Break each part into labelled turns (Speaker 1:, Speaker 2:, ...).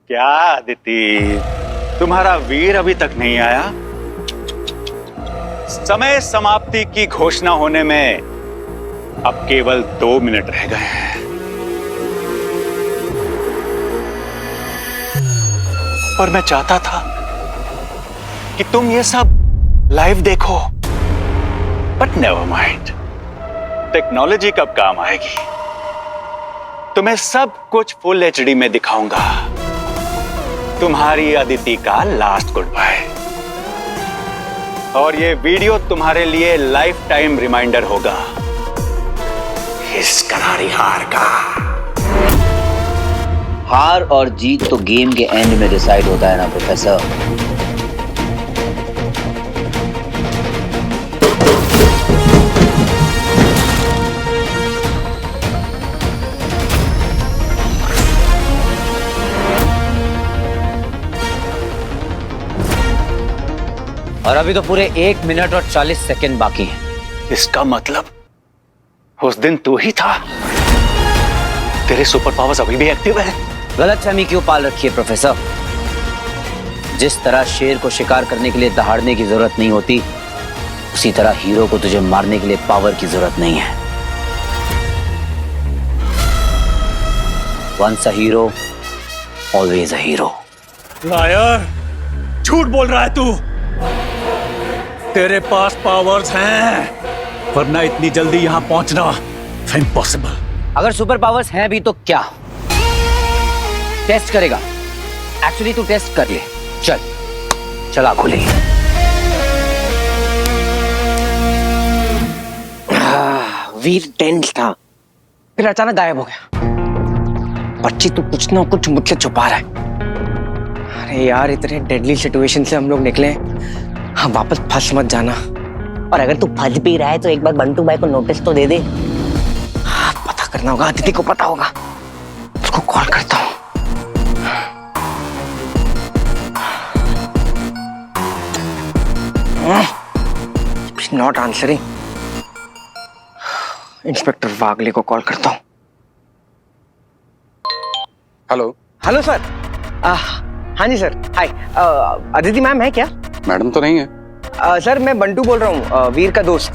Speaker 1: क्या अदिति, तुम्हारा वीर अभी तक नहीं आया? समय समाप्ति की घोषणा होने में अब केवल 2 मिनट रह गए हैं। और मैं चाहता था कि तुम ये सब लाइव देखो, बट नेवर माइंड। टेक्नोलॉजी कब काम आएगी? तुम्हें सब कुछ फुल एचडी में दिखाऊंगा। तुम्हारी अदिति का लास्ट गुड बाय। और ये वीडियो तुम्हारे लिए लाइफ टाइम रिमाइंडर होगा इस करारी हार का।
Speaker 2: हार और जीत तो गेम के एंड में डिसाइड होता है ना प्रोफेसर। और अभी तो पूरे 1 मिनट और 40 सेकंड बाकी हैं।
Speaker 1: इसका मतलब उस दिन तू ही था। तेरे सुपर पावर्स अभी भी एक्टिव है।
Speaker 2: गलतफहमी क्यों पाल रखी है प्रोफेसर? जिस तरह शेर को शिकार करने के लिए दहाड़ने की जरूरत नहीं होती, उसी तरह हीरो को तुझे मारने के लिए पावर की जरूरत नहीं है। Once a hero always a hero.
Speaker 3: Liar, झूठ बोल रहा है तू। तेरे पास पावर्स हैं, वरना इतनी जल्दी यहां पहुंचना इम्पॉसिबल।
Speaker 2: अगर सुपर पावर्स हैं भी तो क्या? टेस्ट करेगा? एक्चुअली तू टेस्ट कर ले। चल चला खुली।
Speaker 4: वीर टेंस था, फिर अचानक गायब हो गया। बच्ची तू कुछ ना कुछ मुझसे छुपा रहा है। अरे यार, इतने डेडली सिचुएशन से हम लोग निकले, हाँ वापस फंस मत जाना।
Speaker 5: और अगर तू फंस भी रहा है तो एक बार बंटू भाई को नोटिस तो दे दे।
Speaker 4: हाँ, पता करना होगा, अदिति को पता होगा। उसको कॉल करता हूँ। Not answering. इंस्पेक्टर वागले को कॉल करता हूँ।
Speaker 6: हेलो।
Speaker 4: Hello sir. हाँ जी सर, हाय। अदिति मैम है क्या?
Speaker 6: मैडम तो नहीं है।
Speaker 4: सर मैं बंटू बोल रहा हूँ, वीर का दोस्त।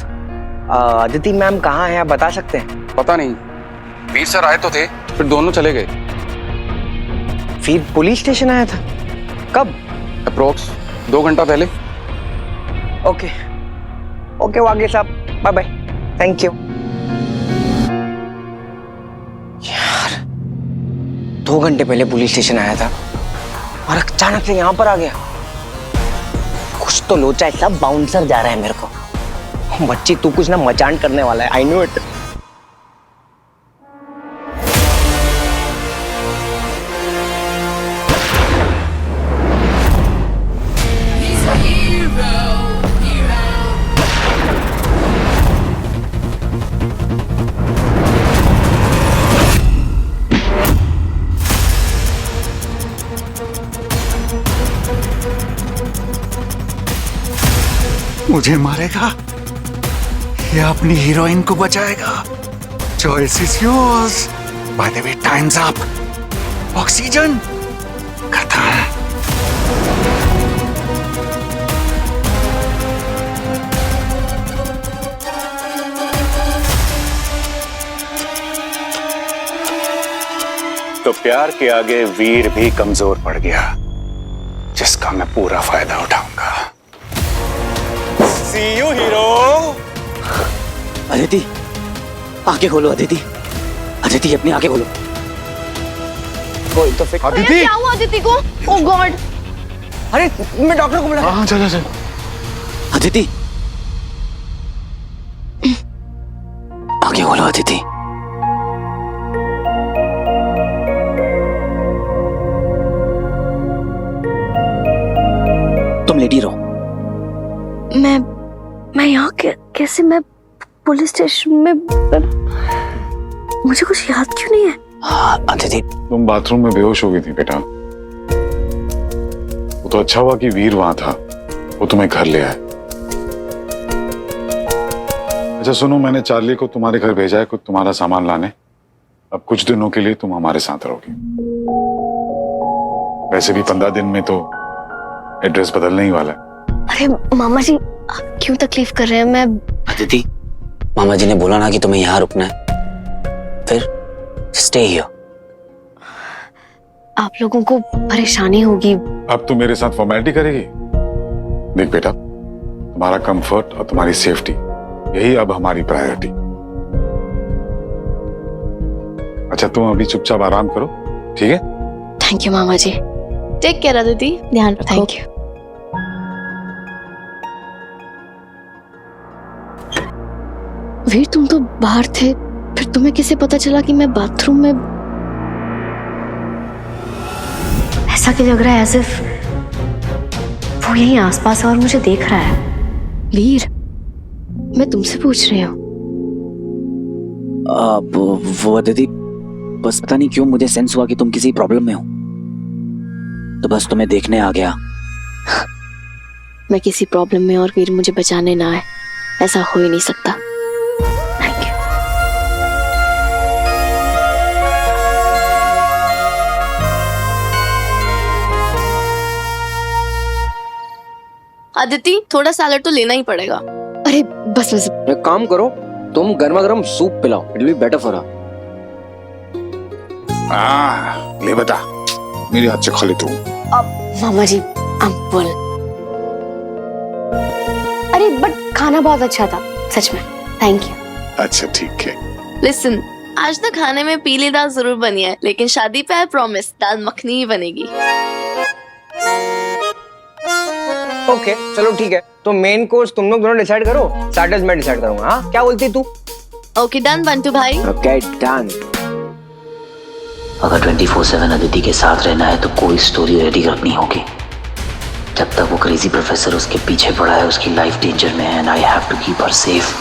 Speaker 4: अदिति मैम कहाँ है, आप बता सकते हैं?
Speaker 6: पता नहीं, वीर सर आए तो थे, फिर दोनों चले गए।
Speaker 4: वीर पुलिस स्टेशन आया था? कब?
Speaker 6: अप्रोक्स 2 घंटा पहले।
Speaker 4: ओके ओके वागे साहब, बाय बाय, थैंक यू। यार 2 घंटे पहले पुलिस स्टेशन आया था और अचानक से यहाँ पर आ गया। कुछ तो लोचा है, सब बाउंसर जा रहा है मेरे को। बच्ची तू कुछ ना मचान करने वाला है, आई नो इट।
Speaker 1: मुझे मारेगा या अपनी हीरोइन को बचाएगा? Choice is yours. By the way, times up. Oxygen खत्म। तो प्यार के आगे वीर भी कमजोर पड़ गया, जिसका मैं पूरा फायदा उठाऊंगा। See you, hero.
Speaker 2: अदिति, आंखें खोलो अदिति। अदिति अपनी आंखें खोलो।
Speaker 4: कोई तो फिर
Speaker 1: अदिति,
Speaker 7: क्या हुआ अदिति को? ओह गॉड।
Speaker 4: अरे मैं डॉक्टर को बुला।
Speaker 1: हाँ चलो चलो।
Speaker 2: अदिति, आंखें खोलो अदिति। तुम लेटी रहो।
Speaker 7: मैं यहाँ कैसे? मैं पुलिस स्टेशन में मुझे कुछ याद क्यों नहीं है?
Speaker 2: हाँ अदिति,
Speaker 8: तुम बाथरूम में बेहोश हो गई थी बेटा। वो तो अच्छा हुआ कि वीर वहां था, वो तुम्हें घर ले आया। अच्छा सुनो, मैंने चार्ली को तुम्हारे घर भेजा है कुछ तुम्हारा सामान लाने। अब कुछ दिनों के लिए तुम हमारे साथ रहोगी। वैसे भी 15 दिन में तो एड्रेस बदलने ही वाला है।
Speaker 7: अरे मामा जी, आप क्यों तकलीफ कर रहे हैं? मैं
Speaker 2: अदिति, मामा जी ने बोला ना कि तुम्हें यहाँ रुकना है, फिर स्टे हियर।
Speaker 7: आप लोगों को परेशानी होगी।
Speaker 8: अब तू मेरे साथ फॉर्मेलिटी करेगी? देख बेटा, तुम्हारा कंफर्ट और तुम्हारी सेफ्टी यही अब हमारी प्रायोरिटी। अच्छा तुम अभी चुपचाप आराम करो, ठीक है?
Speaker 7: थैंक यू मामा जी।
Speaker 9: टेक केयर अदिति, ध्यान रखो।
Speaker 7: Thank you. वीर, तुम तो बाहर थे, फिर तुम्हें कैसे पता चला कि मैं बाथरूम में? ऐसा क्यों लग रहा है एज़ इफ वो यहीं आसपास है और मुझे देख रहा है। वीर, मैं तुमसे पूछ रही हूँ।
Speaker 2: वो अदिति, बस पता नहीं क्यों मुझे सेंस हुआ कि तुम किसी प्रॉब्लम में हो, तो बस तुम्हें देखने आ गया।
Speaker 7: मैं किसी प्रॉब्लम में और वीर मुझे बचाने ना आए, ऐसा हो ही नहीं सकता। Thank you.
Speaker 9: अदिति, थोड़ा सैलड तो लेना ही पड़ेगा।
Speaker 7: अरे बस बस,
Speaker 4: एक काम करो, तुम गर्मा गर्म सूप पिलाओ, it will be better for her.
Speaker 8: ले बता, मेरे हाथ से खा ले तू।
Speaker 7: मामा जी, अम्पुल। अरे बट खाना बहुत अच्छा था, सच में। Thank you.
Speaker 8: अच्छा ठीक है।
Speaker 9: लिसन, आज तक खाने में पीली दाल जरूर बनी है, लेकिन शादी पे आई प्रॉमिस दाल मखनी ही बनेगी।
Speaker 4: ओके चलो ठीक है, तो मेन कोर्स तुम लोग दोनों डिसाइड करो, स्टार्टर्स मैं डिसाइड करूंगा। हाँ क्या बोलती तू?
Speaker 9: ओके डन बंटू भाई।
Speaker 4: Okay done.
Speaker 2: अगर 24/7 अदिति के साथ रहना है तो कोई स्टोरी रेडी रखनी होगी। जब तक वो क्रेजी प्रोफेसर उसके पीछे पड़ा है, उसकी लाइफ डेंजर में है, and I have to keep her safe.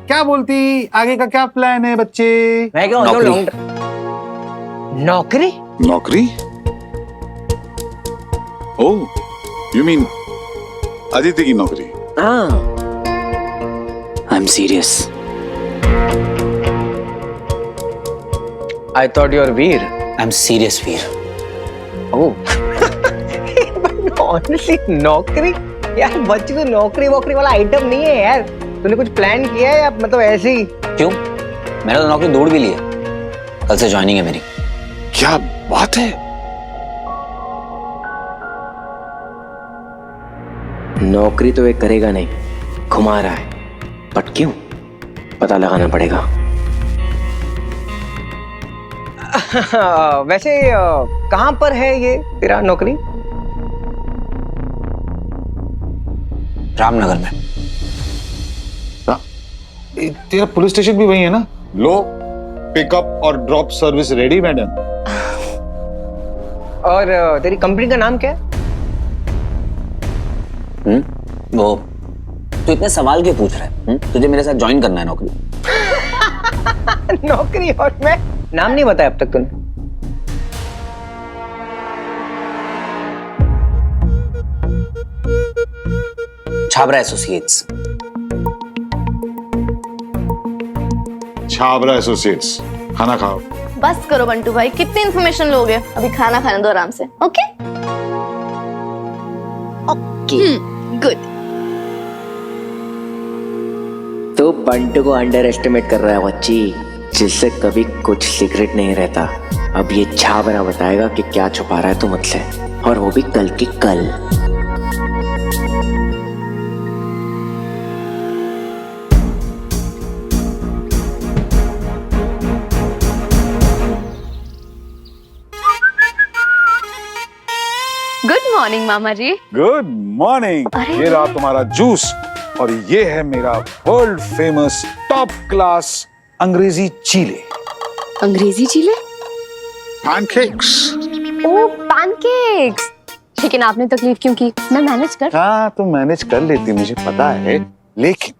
Speaker 8: क्या बोलती, आगे का क्या प्लान है बच्चे?
Speaker 4: मैं क्या नौकरी?
Speaker 8: नौकरी? ओह, यू मीन अदिति की नौकरी?
Speaker 4: हाँ।
Speaker 2: I am serious.
Speaker 4: I thought you are Veer.
Speaker 2: I am serious Veer.
Speaker 4: Oh. Honestly नौकरी? यार बच्ची तो नौकरी वोकरी वाला आइटम नहीं है यार। तूने कुछ प्लान किया है या मतलब ऐसे ही?
Speaker 2: क्यों? मैंने तो नौकरी दौड़ भी ली है, कल से ज्वाइनिंग है मेरी।
Speaker 8: क्या बात है?
Speaker 4: नौकरी तो ये करेगा नहीं, घुमा रहा है, बट क्यों? पता लगाना पड़ेगा। वैसे कहां पर है ये तेरा नौकरी?
Speaker 2: रामनगर में।
Speaker 8: तेरा पुलिस स्टेशन भी वही है ना? लो, पिकअप और ड्रॉप सर्विस रेडी मैडम।
Speaker 4: और तेरी कंपनी का नाम क्या है?
Speaker 2: वो तू इतने सवाल क्यों पूछ रहा है? तुझे मेरे साथ ज्वाइन करना है नौकरी?
Speaker 4: नौकरी और मैं नाम नहीं बताया अब तक तूने।
Speaker 2: छाबरा एसोसिएट्स।
Speaker 8: छाबरा एसोसिएट्स। खाना खाओ।
Speaker 9: बस करो बंटू भाई, कितनी इन्फॉर्मेशन लोगे? अभी खाना खाने दो आराम से। Okay good.
Speaker 4: तो बंटू को अंडर एस्टिमेट कर रहा है बच्ची, जिससे कभी कुछ सीक्रेट नहीं रहता। अब ये छाबरा बताएगा कि क्या छुपा रहा है तू मुझसे, और वो भी कल की कल।
Speaker 7: गुड मॉर्निंग मामा जी।
Speaker 8: Good morning. ये रहा तुम्हारा जूस, और ये है मेरा वर्ल्ड फेमस टॉप क्लास अंग्रेजी चीले।
Speaker 7: अंग्रेजी चीले?
Speaker 8: पैनकेक्स।
Speaker 7: ओ पैनकेक्स। लेकिन आपने तकलीफ क्यों की? मैं मैनेज कर।
Speaker 8: हाँ तुम मैनेज कर लेती, मुझे पता है, लेकिन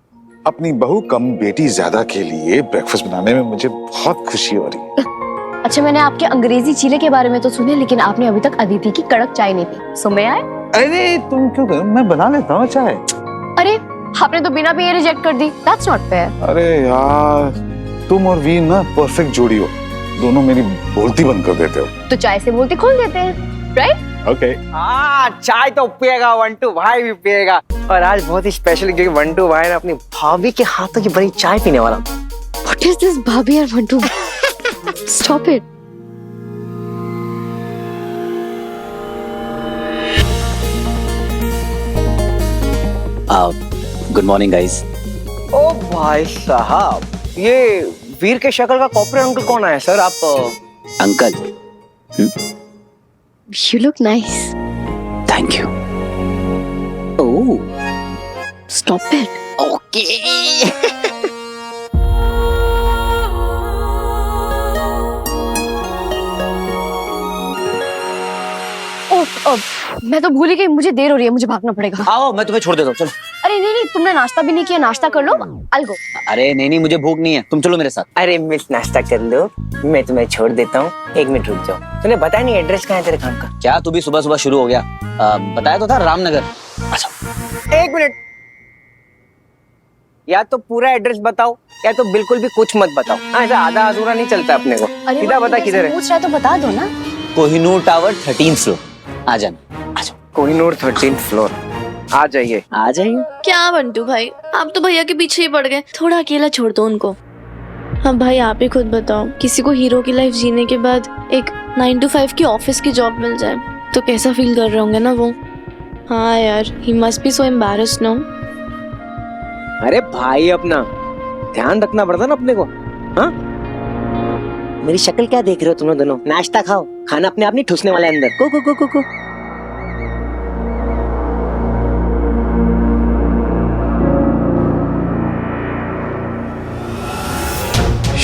Speaker 8: अपनी बहू कम बेटी ज्यादा के लिए ब्रेकफास्ट बनाने में मुझे बहुत खुशी हो रही है।
Speaker 7: अच्छा, मैंने आपके अंग्रेजी चीले के बारे में तो सुने, लेकिन आपने अभी तक अदिति की कड़क चाय नहीं पी। सो मैं आए?
Speaker 8: अरे तुम क्यों कर? मैं बना लेता हूँ चाय।
Speaker 7: अरे आपने तो बिना पिए रिजेक्ट कर दी। That's not fair.
Speaker 8: अरे यार तुम और वीर ना परफेक्ट जोड़ी हो, दोनों मेरी बोलती बंद कर देते हो।
Speaker 7: तो चाय से बोलते खोल देते हैं, राइट?
Speaker 8: ओके।
Speaker 4: हाँ, चाय तो पिएगा, वंटू भाई भी पिएगा। और आज बहुत ही स्पेशल क्योंकि वंटू भाई ने अपनी भाभी के हाथों की बनी चाय पीने वाला।
Speaker 7: What is this भाभी और Mantu? Stop it.
Speaker 2: Good morning guys.
Speaker 4: ओ भाई साहब, ये वीर के शक्ल का कॉर्पोरेट अंकल कौन आया सर? आप
Speaker 2: uncle,
Speaker 7: You look nice.
Speaker 2: Thank you.
Speaker 7: Oh, stop it. ओह, मैं तो भूल ही गई, मुझे देर हो रही है, मुझे भागना पड़ेगा।
Speaker 2: आओ मैं तुम्हें छोड़ देता हूँ, चलो।
Speaker 7: अरे नहीं, तुमने नाश्ता भी नहीं किया, नाश्ता कर लो। I'll go.
Speaker 2: अरे नहीं मुझे भूख नहीं है, तुम चलो मेरे साथ।
Speaker 4: अरे मिस, नाश्ता कर लो, मैं तुम्हें छोड़ देता हूँ। 1 मिनट रुक जाओ। तूने बताया नहीं एड्रेस कहाँ है तेरे काम का?
Speaker 2: क्या तू भी सुबह सुबह शुरू हो गया? बताया तो था, रामनगर। अच्छा
Speaker 4: 1 मिनट, या तो पूरा एड्रेस बताओ या तो बिल्कुल भी कुछ मत बताओ। ऐसा आधा अधूरा नहीं चलता अपने को। सीधा बता किधर है।
Speaker 7: पूछ रहा तो बता दो ना।
Speaker 2: Kohinoor tower 13th floor. आ जाना, आ जाओ।
Speaker 4: Kohinoor 13th floor. आ जाइए।
Speaker 2: आ जाइए।
Speaker 9: क्या बंटू भाई, आप तो भैया के पीछे ही पड़ गए, थोड़ा अकेला छोड़ दो उनको। हाँ भाई, आप ही खुद बताओ, किसी को हीरो की लाइफ जीने के बाद एक 9 to 5 की ऑफिस की जॉब मिल जाए तो कैसा फील कर रहे होंगे ना वो। हाँ यार, he must be so embarrassed now.
Speaker 4: अरे भाई, अपना ध्यान रखना पड़ता ना अपने को। हाँ, मेरी शक्ल क्या देख रहे हो तुम लोग दोनों? नाश्ता खाओ, खाना अपने आप नहीं ठुसने वाला अंदर। को को को को को।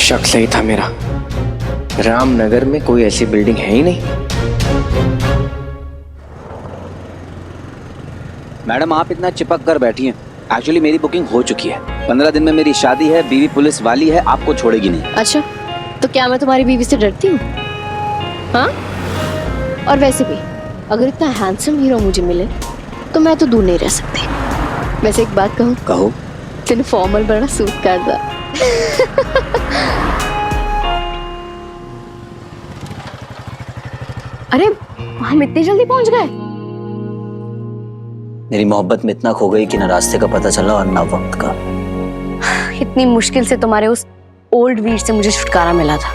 Speaker 4: शक सही था मेरा, रामनगर में कोई ऐसी बिल्डिंग है ही नहीं।
Speaker 2: मैडम आप इतना चिपक कर बैठी हैं, एक्चुअली मेरी बुकिंग हो चुकी है। 15 दिन में मेरी शादी है, बीवी पुलिस वाली है, आपको छोड़ेगी नहीं।
Speaker 7: अच्छा, तो क्या मैं तुम्हारी बीवी से डरती हूँ? हाँ? और वैसे भी अगर इतना हैंडसम हीरो मुझे मिले तो मैं तो दूर नहीं रह सकती। वैसे एक बात कहूँ?
Speaker 2: कहो।
Speaker 7: तेरे फॉर्मल बड़ा सूट करता। अरे हम इतनी जल्दी पहुंच गए?
Speaker 2: मेरी मोहब्बत में इतना खो गई कि ना रास्ते का पता चला और ना वक्त का।
Speaker 7: इतनी मुश्किल से तुम्हारे उस ओल्ड वीर से मुझे छुटकारा मिला था।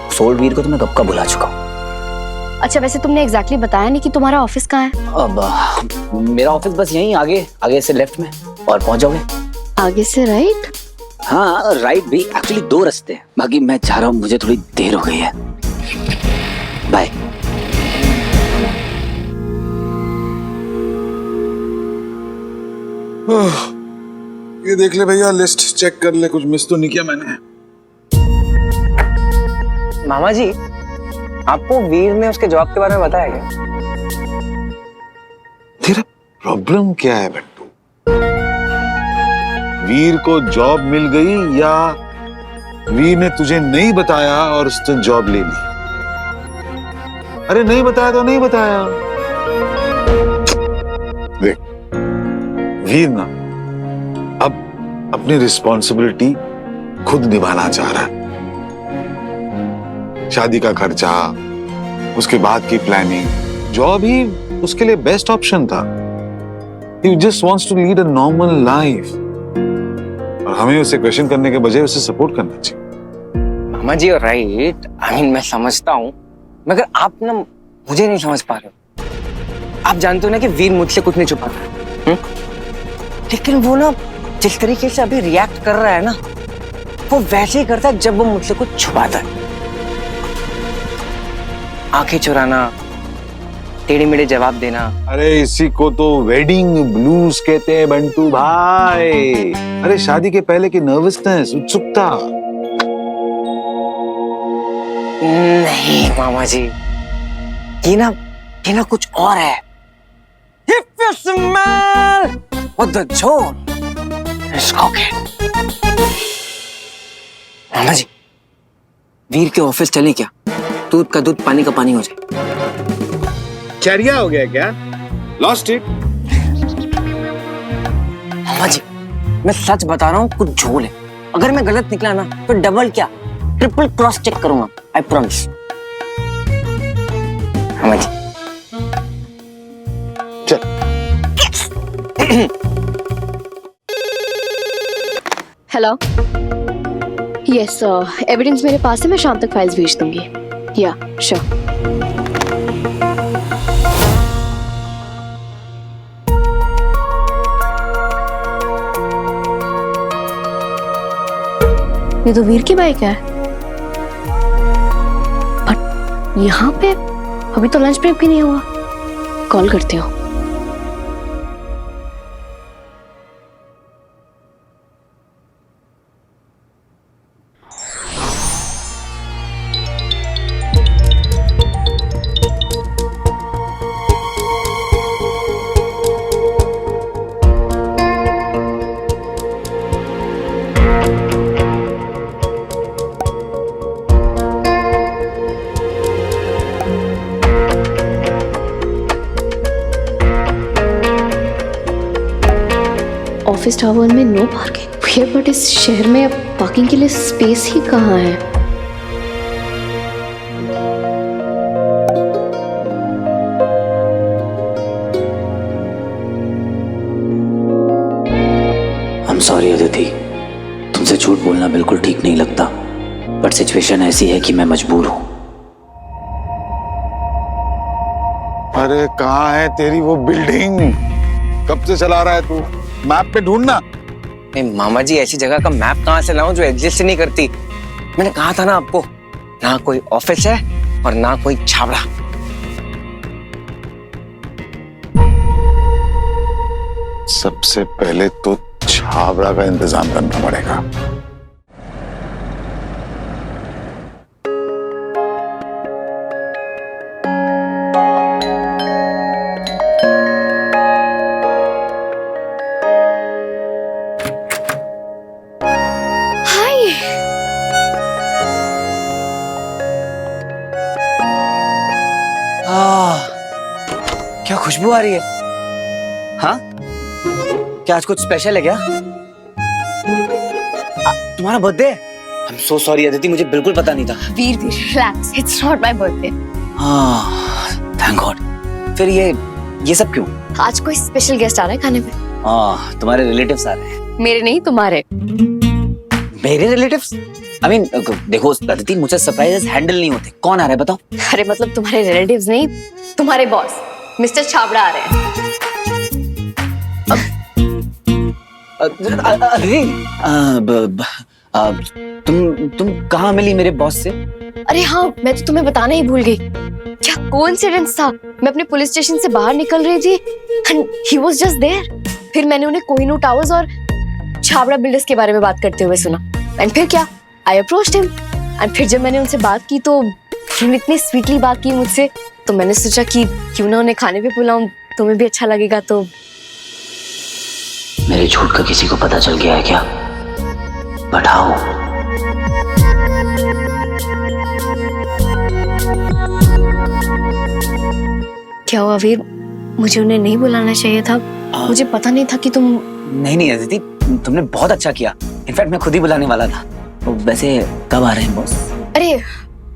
Speaker 2: उस ओल्ड वीर को तो मैं कब का भुला चुका हूँ।
Speaker 7: अच्छा, वैसे तुमने एग्जैक्टली बताया नहीं कि तुम्हारा ऑफिस कहाँ है?
Speaker 2: अब मेरा ऑफिस बस यहीं आगे से लेफ्ट में, और पहुंच जाओगे।
Speaker 7: आगे से राइट?
Speaker 2: हाँ राइट भी, एक्चुअली 2 रास्ते हैं। बाकी मैं चाह रहा हूँ, मुझे थोड़ी देर हो गई है। बाय।
Speaker 8: ये देख ले भैया, लिस्ट चेक कर ले, कुछ मिस तो नहीं किया मैंने।
Speaker 4: मामा जी, आपको वीर ने उसके जॉब के बारे में बताया क्या?
Speaker 8: तेरा प्रॉब्लम क्या है बट्टू? वीर को जॉब मिल गई या वीर ने तुझे नहीं बताया और उसने जॉब ले ली? अरे नहीं बताया तो नहीं बताया। देख, वीर ना अब अपनी रिस्पॉन्सिबिलिटी खुद निभाना चाह रहा है। शादी का खर्चा, उसके बाद की प्लानिंग, जॉब ही उसके लिए बेस्ट ऑप्शन था। He just wants to lead a normal life. और हमें उसे क्वेश्चन करने के बजाय उसे सपोर्ट करना चाहिए।
Speaker 4: मामा जी राइट, मैं समझता हूँ, मगर आप ना मुझे नहीं समझ पा रहे हो। आप जानते हो ना कि वीर मुझसे कुछ नहीं छुपाता, लेकिन वो ना जिस तरीके से अभी रिएक्ट कर रहा है ना, वो वैसे ही करता है जब वो मुझसे कुछ छुपाता है। आंखें चुराना, टेढ़े मेढ़े जवाब देना।
Speaker 8: अरे इसी को तो वेडिंग ब्लूज कहते हैं बंटू भाई। अरे शादी के पहले की नर्वसनेस, उत्सुकता।
Speaker 4: नहीं मामा जी, ये ना कुछ और है। If you smell what the zone is cooking. मामा जी, वीर के ऑफिस चले क्या? दूध का दूध, पानी का पानी हो जाए।
Speaker 8: चरिया हो गया क्या? Lost it?
Speaker 4: मामा जी, मैं सच बता रहा हूँ, कुछ झोल है। अगर मैं गलत निकला ना तो डबल क्या ट्रिपल क्रॉस चेक करूंगा, आई प्रॉमिस। हाँ जी।
Speaker 8: चल।
Speaker 7: हेलो, यस एविडेंस मेरे पास है, मैं शाम तक फाइल्स भेज दूंगी। या श्योर। ये तो वीर की बाइक है, बट यहाँ पे अभी तो लंच ब्रेक भी नहीं हुआ। कॉल करते हो। ऑफिस टावर में नो पार्किंग है, बट इस शहर में अब पार्किंग के लिए स्पेस ही कहाँ है?
Speaker 2: I'm sorry अदिति, तुमसे झूठ बोलना बिल्कुल ठीक नहीं लगता, बट सिचुएशन ऐसी है कि मैं मजबूर हूँ।
Speaker 8: अरे कहाँ है तेरी वो बिल्डिंग? कब से चला रहा है तू? मैप पे ढूंढना।
Speaker 4: नहीं मामा जी, ऐसी जगह का मैप कहाँ से लाऊं जो एग्जिस्ट नहीं करती? मैंने कहा था ना आपको, ना कोई ऑफिस है और ना कोई छावड़ा।
Speaker 8: सबसे पहले तो छावड़ा का इंतजाम करना पड़ेगा।
Speaker 4: क्या खुशबू आ रही है? हाँ, क्या आज कुछ स्पेशल है क्या? तुम्हारा बर्थडे है? I am so sorry Aditi, मुझे बिल्कुल पता नहीं था।
Speaker 7: Veer Veer relax, it's not my birthday.
Speaker 2: Thank God.
Speaker 4: फिर ये सब क्यों?
Speaker 7: आज कोई स्पेशल गेस्ट आ रहा है खाने पे।
Speaker 2: तुम्हारे रिलेटिव्स आ रहे हैं।
Speaker 7: मेरे नहीं, तुम्हारे।
Speaker 4: मेरे रिलेटिव्स? आई मीन देखो अदिति, मुझे सरप्राइजेस हैंडल नहीं होते। कौन आ रहा है बताओ?
Speaker 7: अरे मतलब तुम्हारे रिलेटिव्स नहीं, तुम्हारे बॉस मिस्टर छाबड़ा आ रहे हैं।
Speaker 4: तुम कहाँ मिली मेरे बॉस से?
Speaker 7: अरे हाँ, मैं तो तुम्हें बताना ही भूल गई। क्या कोइंसिडेंस था, मैं अपने पुलिस स्टेशन से बाहर निकल रही थी and he was just there. फिर मैंने उन्हें कोहिनूर टावर्स और छाबड़ा बिल्डर्स के बारे में बात करते हुए सुना एंड फिर क्या, आई अप्रोच्ड हिम एंड फिर जब मैंने उनसे बात की तो उन्होंने इतनी स्वीटली बात की मुझसे, तो मैंने सोचा कि क्यों ना उन्हें खाने पे बुलाऊं, तुम्हें भी अच्छा लगेगा। तो
Speaker 2: मेरे झूठ का किसी को पता चल गया है क्या? बढ़ाओ।
Speaker 7: क्या हुआ वीर, मुझे उन्हें नहीं बुलाना चाहिए था? मुझे पता नहीं था कि तुम।
Speaker 4: नहीं अदिति, तुमने बहुत अच्छा किया। इनफैक्ट मैं खुद ही बुलाने वाला था। तो वैसे कब आ रहे हैं बॉस?
Speaker 7: अरे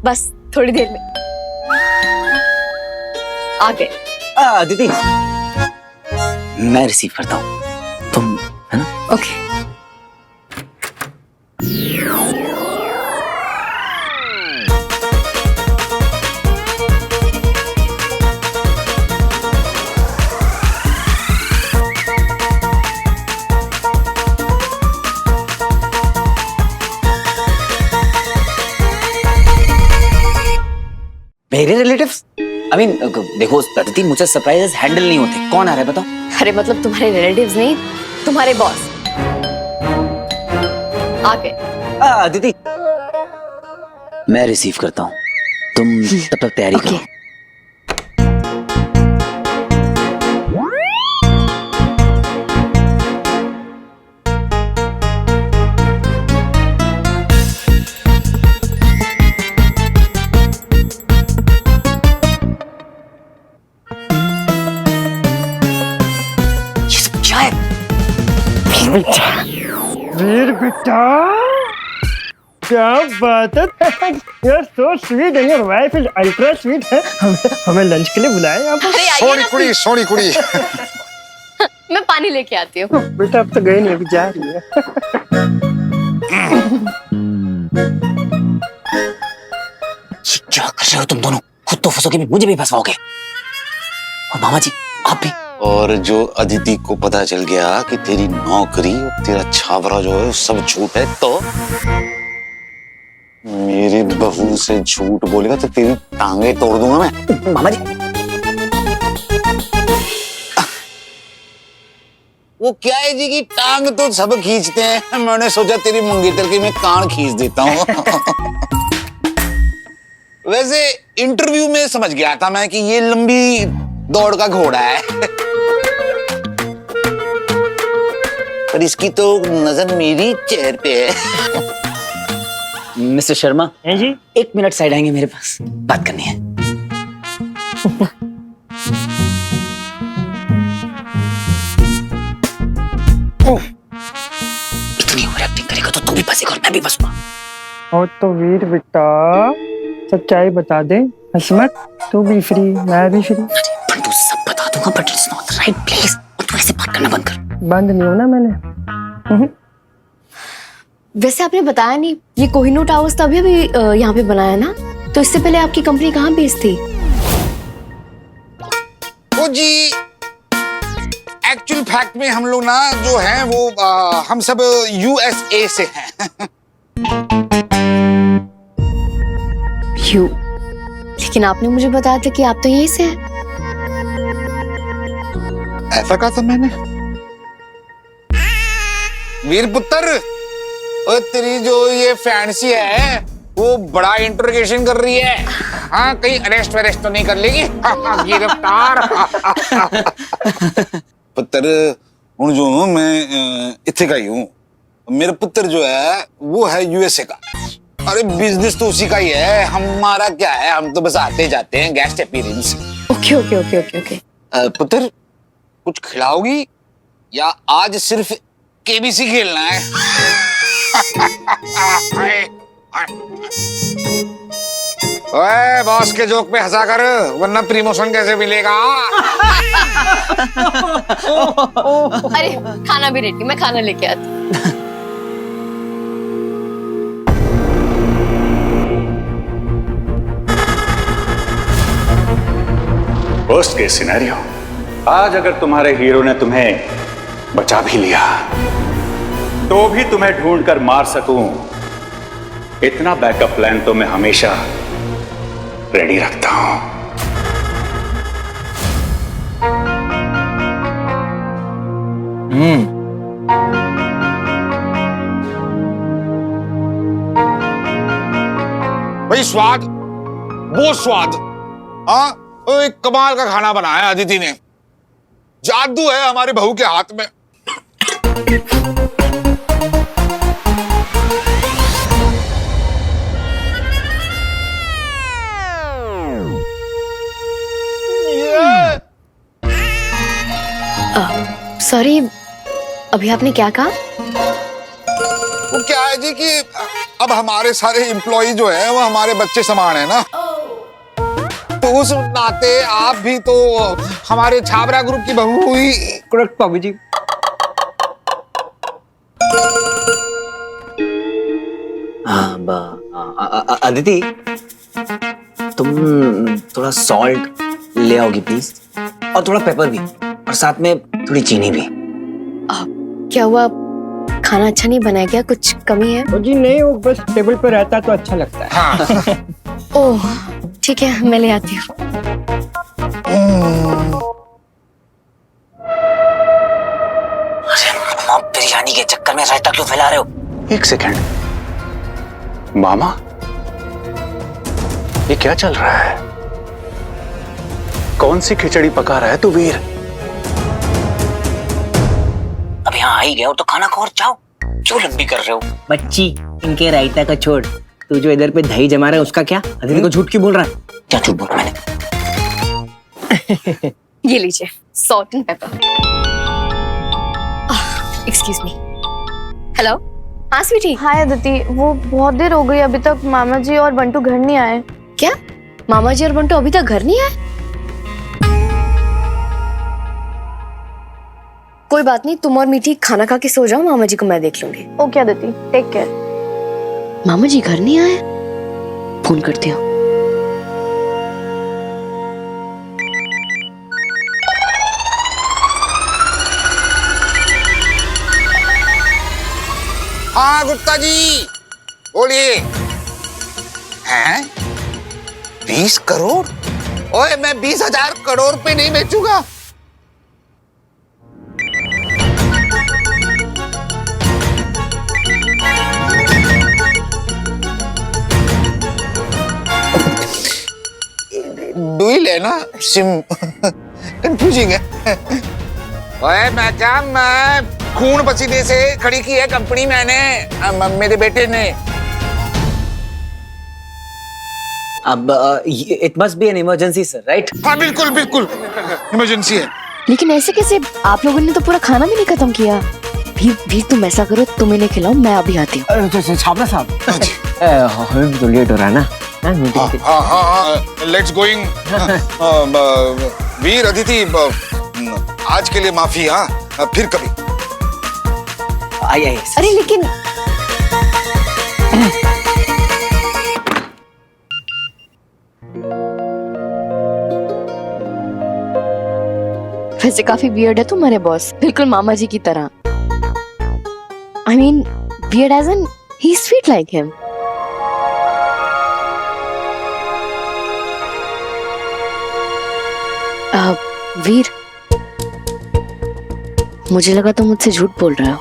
Speaker 7: बस थोड़ी देर में आ गए।
Speaker 4: अदिति, मैं रिसीव करता हूँ, तुम है ना?
Speaker 7: ओके।
Speaker 4: मेरे रिलेटिव्स? आई मीन देखो अदिति, मुझे सरप्राइजेस हैंडल नहीं होते। कौन आ रहा है बताओ?
Speaker 7: अरे मतलब तुम्हारे रिलेटिव्स नहीं, तुम्हारे बॉस आ गए।
Speaker 4: अदिति,
Speaker 2: मैं रिसीव करता हूँ, तुम तब तक तैयारी करो।
Speaker 4: वीर बेटा,
Speaker 10: क्या बात है यार, so sweet and your wife is ultra sweet है। हमें लंच के लिए बुलाया यहाँ पर।
Speaker 6: सोनी कुड़ी
Speaker 7: मैं पानी लेके आती हूँ।
Speaker 10: बेटा अब तो गई नहीं, अभी जा रही है।
Speaker 2: क्या कर रहे हो तुम दोनों? खुद तो फंसोगे भी, मुझे भी फंसवाओगे। और मामा जी आप भी।
Speaker 8: और जो अदिति को पता चल गया कि तेरी नौकरी और तेरा छावरा जो है सब झूठ है, तो मेरी बहू से झूठ बोलेगा तो तेरी टांगे तोड़ दूंगा मैं।
Speaker 2: मामा जी
Speaker 8: वो क्या है जी कि टांग तो सब खींचते हैं, मैंने सोचा तेरी मंगेतर की मैं कान खींच देता हूँ। वैसे इंटरव्यू में समझ गया था मैं कि ये लंबी दौड़ का घोड़ा है, पर इसकी तो नजर मेरी चेहरे पे है।
Speaker 2: मिस्टर शर्मा
Speaker 10: हैं जी?
Speaker 2: 1 मिनट साइड आएंगे, मेरे पास बात करनी है। इतनी ओवर एक्टिंग करेगा तो तू भी फंसेगा और मैं भी फंसूंगा।
Speaker 10: और तो वीर बेटा सच्चाई बता दे, हंस मत, तू भी फ्री मैं भी फ्री।
Speaker 2: बंटू सब बता दूंगा, but it's not right place. और तू ऐसे बात करना बंद कर।
Speaker 10: बंद नहीं होना मैंने।
Speaker 7: वैसे आपने बताया नहीं, ये कोहिनूर टावर्स तो अभी यहाँ पे बनाया ना, तो इससे पहले आपकी कंपनी कहाँ बेस्ड थी?
Speaker 8: वो जी एक्चुअल फैक्ट में हम लोग ना जो हैं वो हम सब USA से हैं।
Speaker 7: यू, लेकिन आपने मुझे बताया था कि आप तो यहीं से हैं।
Speaker 8: ऐसा कहा था मैंने? वीर पुत्र, और तेरी जो ये फैंसी है वो बड़ा इंटरोगेशन कर रही है। हाँ, कहीं अरेस्ट वरेस्ट तो नहीं कर लेगी? गिरफ्तार। पुत्र हूं जो मैं इत्थे का ही हूँ, मेरा पुत्र जो है वो है USA का। अरे बिजनेस तो उसी का ही है, हमारा क्या है, हम तो बस आते जाते हैं, guest appearance.
Speaker 7: Okay okay okay okay okay.
Speaker 8: पुत्र कुछ खिलाओगी या आज सिर्फ KBC खेलना है? ओए बॉस के जोक पे हंसा कर, वरना प्रमोशन कैसे मिलेगा?
Speaker 7: अरे खाना भी रेडी, मैं खाना लेके आती हूँ।
Speaker 1: वर्स्ट केस सिनेरियो, आज अगर तुम्हारे हीरो ने तुम्हें बचा भी लिया तो भी तुम्हें ढूंढकर मार सकूं, इतना बैकअप प्लान तो मैं हमेशा रेडी रखता हूं।
Speaker 8: भाई स्वाद, वो स्वाद, हाँ एक कमाल का खाना बनाया अदिति ने। जादू है हमारी बहू के हाथ में।
Speaker 7: सॉरी, अभी आपने क्या कहा?
Speaker 8: वो क्या है जी कि अब हमारे सारे एम्प्लॉय जो है वो हमारे बच्चे समान है ना, तो उस नाते आप भी तो हमारे छाबरा ग्रुप की बहू हुई।
Speaker 10: करेक्ट बाबू जी।
Speaker 2: अदिति तुम थोड़ा सॉल्ट ले आओगी प्लीज, और थोड़ा पेपर भी, और साथ में थोड़ी चीनी भी।
Speaker 7: क्या हुआ, खाना अच्छा नहीं बनाया क्या? कुछ कमी है?
Speaker 10: जी नहीं, वो बस टेबल पर रहता तो अच्छा लगता है।
Speaker 8: हाँ।
Speaker 7: ओह ठीक है, मैं ले आती हूँ।
Speaker 2: अरे मामा, बिरयानी के चक्कर में रायता क्यों फैला रहे हो?
Speaker 1: एक सेकंड, मामा ये क्या चल रहा है? कौन सी खिचड़ी पका रहा है तू वीर?
Speaker 2: अब यहाँ आ ही गए हो तो खाना खाओ और जाओ, क्यों लंबी कर रहे हो?
Speaker 5: बच्ची, इनके रायता का छोड़, तू जो इधर पे दही जमा रहा है उसका क्या? अदिति को झूठ क्यों बोल रहा है?
Speaker 2: क्या झूठ बोला मैंने?
Speaker 7: ये लीजिए salt and paper. Excuse me. Hello, हाँ स्वीटी।
Speaker 9: हाय अदिति, वो बहुत देर हो गई अभी तक मामा जी और बंटू घर नहीं आए।
Speaker 7: क्या मामा जी और बंटू अभी तक घर नहीं आए? कोई बात नहीं, तुम और मीठी खाना खा के सो जाओ, मामा जी को मैं देख लूंगी।
Speaker 9: Okay Aditi, take care.
Speaker 7: मामा जी घर नहीं आए, फोन करती हूँ।
Speaker 11: हाँ गुप्ता जी बोलिए। हैं 20 करोड़? ओए मैं 20,000 करोड़ पे नहीं बेचूंगा। डू ही लेना सिम कंफ्यूजिंग है। ओए मैं क्या, मैं खून पसीने से खड़ी की है कंपनी मैंने, मेरे बेटे ने।
Speaker 2: अब it must be an emergency sir, right?
Speaker 11: हाँ बिल्कुल बिल्कुल इमरजेंसी है।
Speaker 7: लेकिन ऐसे कैसे? आप लोगों ने तो पूरा खाना भी नहीं खत्म किया। भी तुम ऐसा करो, तुम इन्हें खिलाओ, मैं अभी आती हूँ।
Speaker 4: छाबड़ा साहब, हमें तो लेट हो रहा है ना।
Speaker 11: हाँ लेट्स गोइंग। वीर अदिति, आज के लिए माफी। हाँ फिर कभी।
Speaker 2: आइए।
Speaker 7: अरे लेकिन वैसे काफी वियर्ड है तुम्हारे बॉस, बिल्कुल मामा जी की तरह। I mean weird as an he sweet like him. Veer, मुझे लगा तुम मुझसे झूठ बोल रहे हो।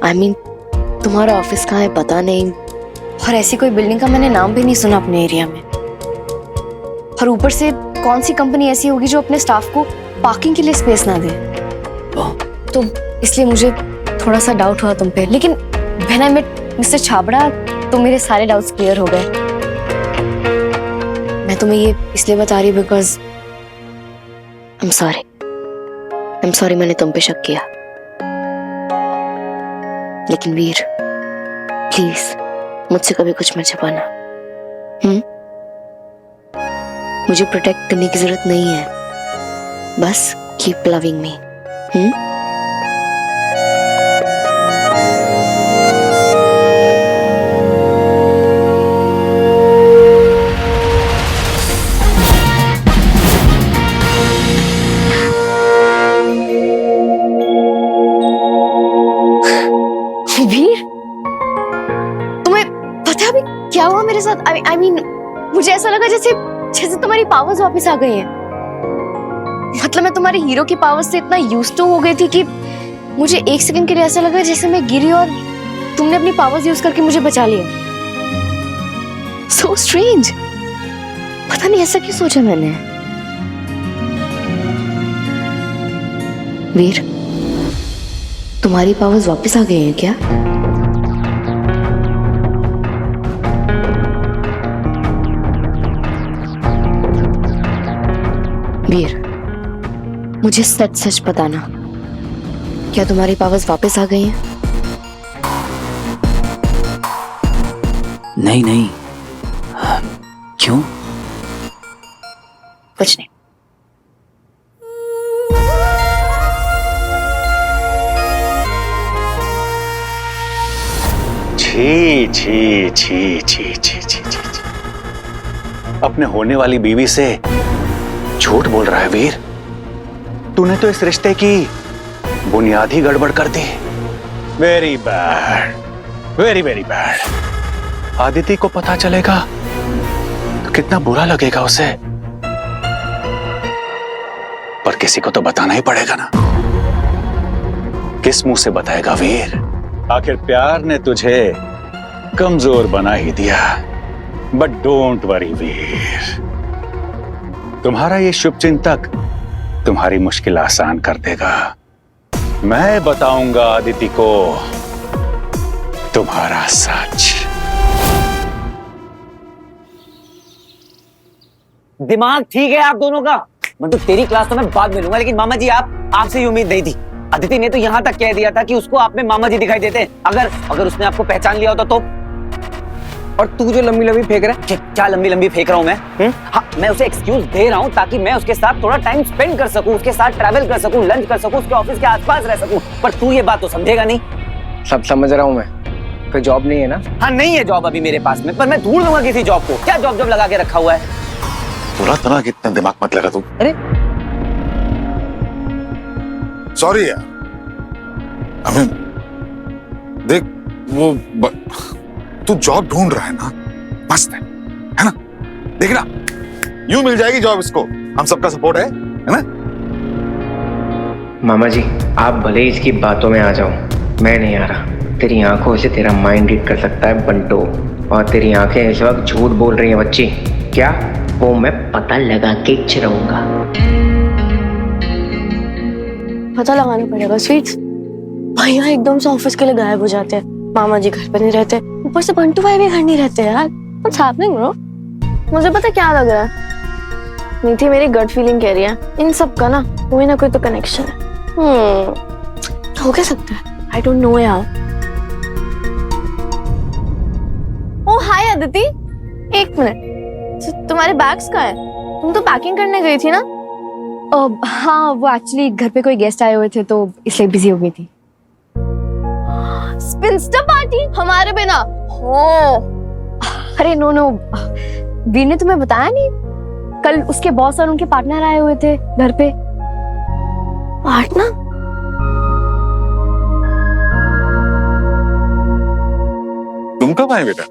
Speaker 7: आई मीन तुम्हारा ऑफिस कहाँ है पता नहीं, और ऐसी कोई बिल्डिंग का मैंने नाम भी नहीं सुना अपने एरिया में। और ऊपर से कौन सी कंपनी ऐसी होगी जो अपने स्टाफ को पार्किंग के लिए स्पेस ना दे? तो इसलिए मुझे थोड़ा सा डाउट हुआ तुम पे। लेकिन when I met mister Chhabra तो मेरे सारे डाउट्स क्लियर हो गए। मैं तुम्हें ये इसलिए बता रही हूँ बिकॉज आई एम सॉरी मैंने तुम पे शक किया। लेकिन वीर प्लीज मुझसे कभी कुछ मत छुपाना। मुझे प्रोटेक्ट करने की जरूरत नहीं है, बस कीप लविंग मी। वीर, तुम्हें पता है अभी क्या हुआ मेरे साथ? I mean, मुझे ऐसा लगा जैसे तुम्हारी पावर्स वापस आ गई हैं। मतलब मैं तुम्हारे हीरो की पावर्स से इतना यूज्ड टू हो गई थी कि मुझे एक सेकंड के लिए ऐसा लगा जैसे मैं गिरी और तुमने अपनी पावर्स यूज करके मुझे बचा लिया। So strange। पता नहीं ऐसा क्यों सोचा मैंने। वीर, तुम्हारी पावर्स वापस आ गई हैं क्या? वीर, मुझे सच सच बताना, क्या तुम्हारी पावर्स वापस आ गई हैं?
Speaker 2: नहीं। क्यों?
Speaker 7: कुछ नहीं।
Speaker 1: छी छी छी छी छी छी छी। अपने होने वाली बीवी से झूठ बोल रहा है वीर। तूने तो इस रिश्ते की बुनियाद ही गड़बड़ कर दी। Very bad, very very bad. Aditi को पता चलेगा तो कितना बुरा लगेगा उसे। पर किसी को तो बताना ही पड़ेगा ना। किस मुंह से बताएगा वीर? आखिर प्यार ने तुझे कमजोर बना ही दिया। बट डोंट वरी वीर, तुम्हारा ये शुभ चिंतक तुम्हारी मुश्किल आसान कर देगा। मैं बताऊंगा आदिति को तुम्हारा सच।
Speaker 2: दिमाग ठीक है आप दोनों का? मतलब तेरी क्लास तो मैं बाद में लूंगा, लेकिन मामा जी आपसे ये उम्मीद नहीं थी। अदिति ने तो यहाँ तक कह दिया था कि उसको आप में मामा जी दिखाई देते हैं। अगर उसने आपको पहचान लिया होता तो।
Speaker 4: और तू जो लंबी लंबी फेंक रहा है,
Speaker 2: क्या लंबी लंबी फेंक रहा हूँ मैं? हाँ, मैं उसे एक्सक्यूज दे रहा हूँ ताकि मैं उसके साथ थोड़ा टाइम स्पेंड कर सकूं, उसके साथ ट्रैवल कर सकूं, लंच कर सकूं, उसके ऑफिस के आसपास रह सकूं। पर तू ये बात तो समझेगा नहीं।
Speaker 4: सब समझ रहा हूँ मैं, कोई जॉब नहीं है ना?
Speaker 2: हाँ, नहीं है जॉब अभी मेरे पास में, पर मैं ढूंढ लूंगा किसी जॉब को। क्या जॉब लगा के रखा हुआ है?
Speaker 8: तुरंत कितना दिमाग मत लगा तू।
Speaker 4: अरे
Speaker 8: सॉरी यार, हमें देख वो तू जॉब ढूंढ रहा है ना, मस्त है ना? देखना यूं मिल जाएगी जॉब इसको, हम सबका सपोर्ट है ना?
Speaker 4: मामा जी, आप भले ही इसकी बातों में आ जाओ, मैं नहीं आ रहा। तेरी आंखों से तेरा माइंड रीड कर सकता है बंटो, और तेरी आंखें इस वक्त झूठ बोल रही हैं बच्ची। क्या? वो मैं पता लगा के चिराऊंगा।
Speaker 9: पता लगाना पड़ेगा स्वीट्स। भैया एकदम से ऑफिस के लिए गायब हो जाते हैं, मामा जी घर पे नहीं रहते, ऊपर से बंटू भाई भी घर नहीं रहते यार। What's happening bro? मुझे पता क्या लग रहा है, नीति मेरी गट फीलिंग कह रही है इन सब का ना कोई ना कोई तो कनेक्शन है। हो क्या सकता है? आई डोंट नो यार। ओ हाय अदिति, एक मिनट, तुम्हारे बैग्स कहाँ हैं? तुम तो पैकिंग करने गई थी ना?
Speaker 7: हाँ, वो एक्चुअली घर पे कोई गेस्ट आए हुए थे तो इसलिए बिजी हो गई थी।
Speaker 9: स्पिंस्टर पार्टी हमारे बिना? हो
Speaker 7: अरे नो वीर ने तुम्हें बताया नहीं, कल उसके बॉस और उनके पार्टनर आए हुए थे घर पे।
Speaker 9: पार्टनर?
Speaker 8: तुम कब आए बेटा?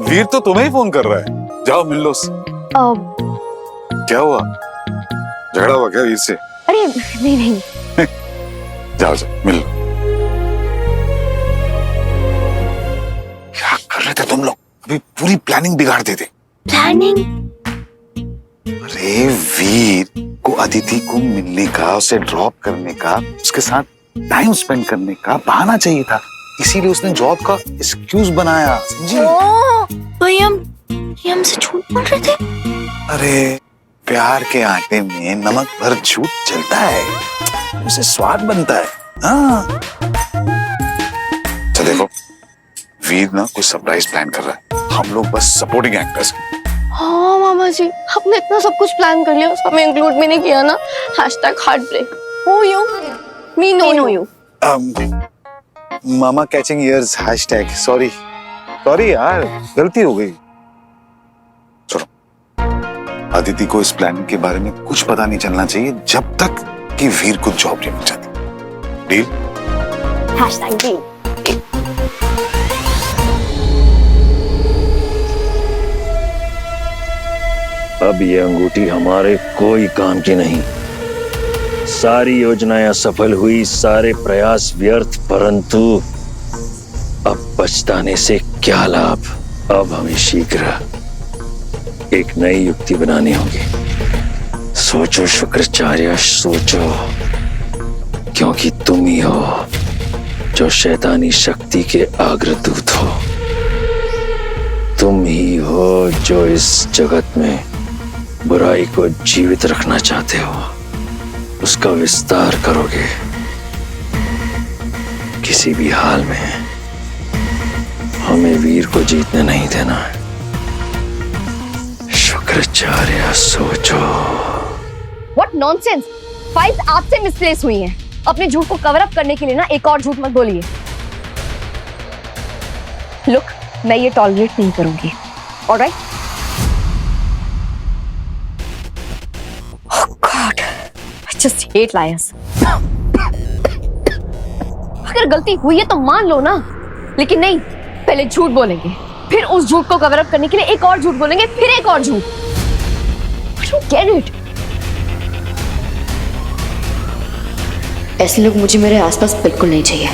Speaker 8: वीर तो तुम्हें ही फोन कर रहा है, जाओ मिल लो उससे। क्या हुआ, झगड़ा हुआ क्या वीर से?
Speaker 7: अरे नहीं
Speaker 8: जाओ मिल लो। क्या कर रहे थे तुम लोग? अभी पूरी प्लानिंग बिगाड़ देते।
Speaker 9: प्लानिंग?
Speaker 8: अरे वीर को अदिति को मिलने का, उसे ड्रॉप करने का, उसके साथ टाइम स्पेंड करने का बहाना चाहिए था, इसीलिए उसने जॉब का एक्सक्यूज बनाया, समझी?
Speaker 9: भाई ये हमसे झूठ बोल रहे थे।
Speaker 8: अरे प्यार के आटे में नमक भर झूठ चलता है, उसे स्वाद बनता है। हाँ तो देखो, वीर ना कोई सरप्राइज प्लान कर रहा है, हम लोग बस सपोर्टिंग एक्टर्स हैं।
Speaker 9: हाँ मामा जी, आपने इतना सब कुछ प्लान कर लिया, हमें इंक्लूड भी नहीं किया ना। #heartbreak. Who you? Me know you.
Speaker 8: Mama catching years #, sorry यार, गलती हो गई। चलो, अदिति को इस प्लान के बारे में कुछ पता नहीं चलना चाहिए जब तक कि वीर को जॉब नहीं मिल जाती। डील?
Speaker 9: #deal.
Speaker 3: अब ये अंगूठी हमारे कोई काम की नहीं। सारी योजनाएं असफल हुई, सारे प्रयास व्यर्थ, परंतु अब पछताने से क्या लाभ। अब हमें शीघ्र एक नई युक्ति बनानी होगी। सोचो शुक्राचार्य, सोचो, क्योंकि तुम ही हो जो शैतानी शक्ति के अग्रदूत हो। तुम ही हो जो इस जगत में बुराई को जीवित रखना चाहते हो, उसका विस्तार करोगे। किसी भी हाल में हमें वीर को जीतने नहीं देना है। शुक्राचार्य, सोचो।
Speaker 7: What nonsense! फाइल्स आपसे मिसप्लेस हुई हैं। अपने झूठ को कवर अप करने के लिए ना एक और झूठ मत बोलिए। लुक, मैं ये टॉलरेट नहीं करूंगी। Alright? Oh God, I just hate liars. अगर गलती हुई है तो मान लो ना, लेकिन नहीं, पहले झूठ बोलेंगे, फिर उस झूठ को कवर अप करने के लिए एक और झूठ बोलेंगे, फिर एक और झूठ। I don't get it. ऐसे लोग मुझे मेरे आसपास बिल्कुल नहीं चाहिए।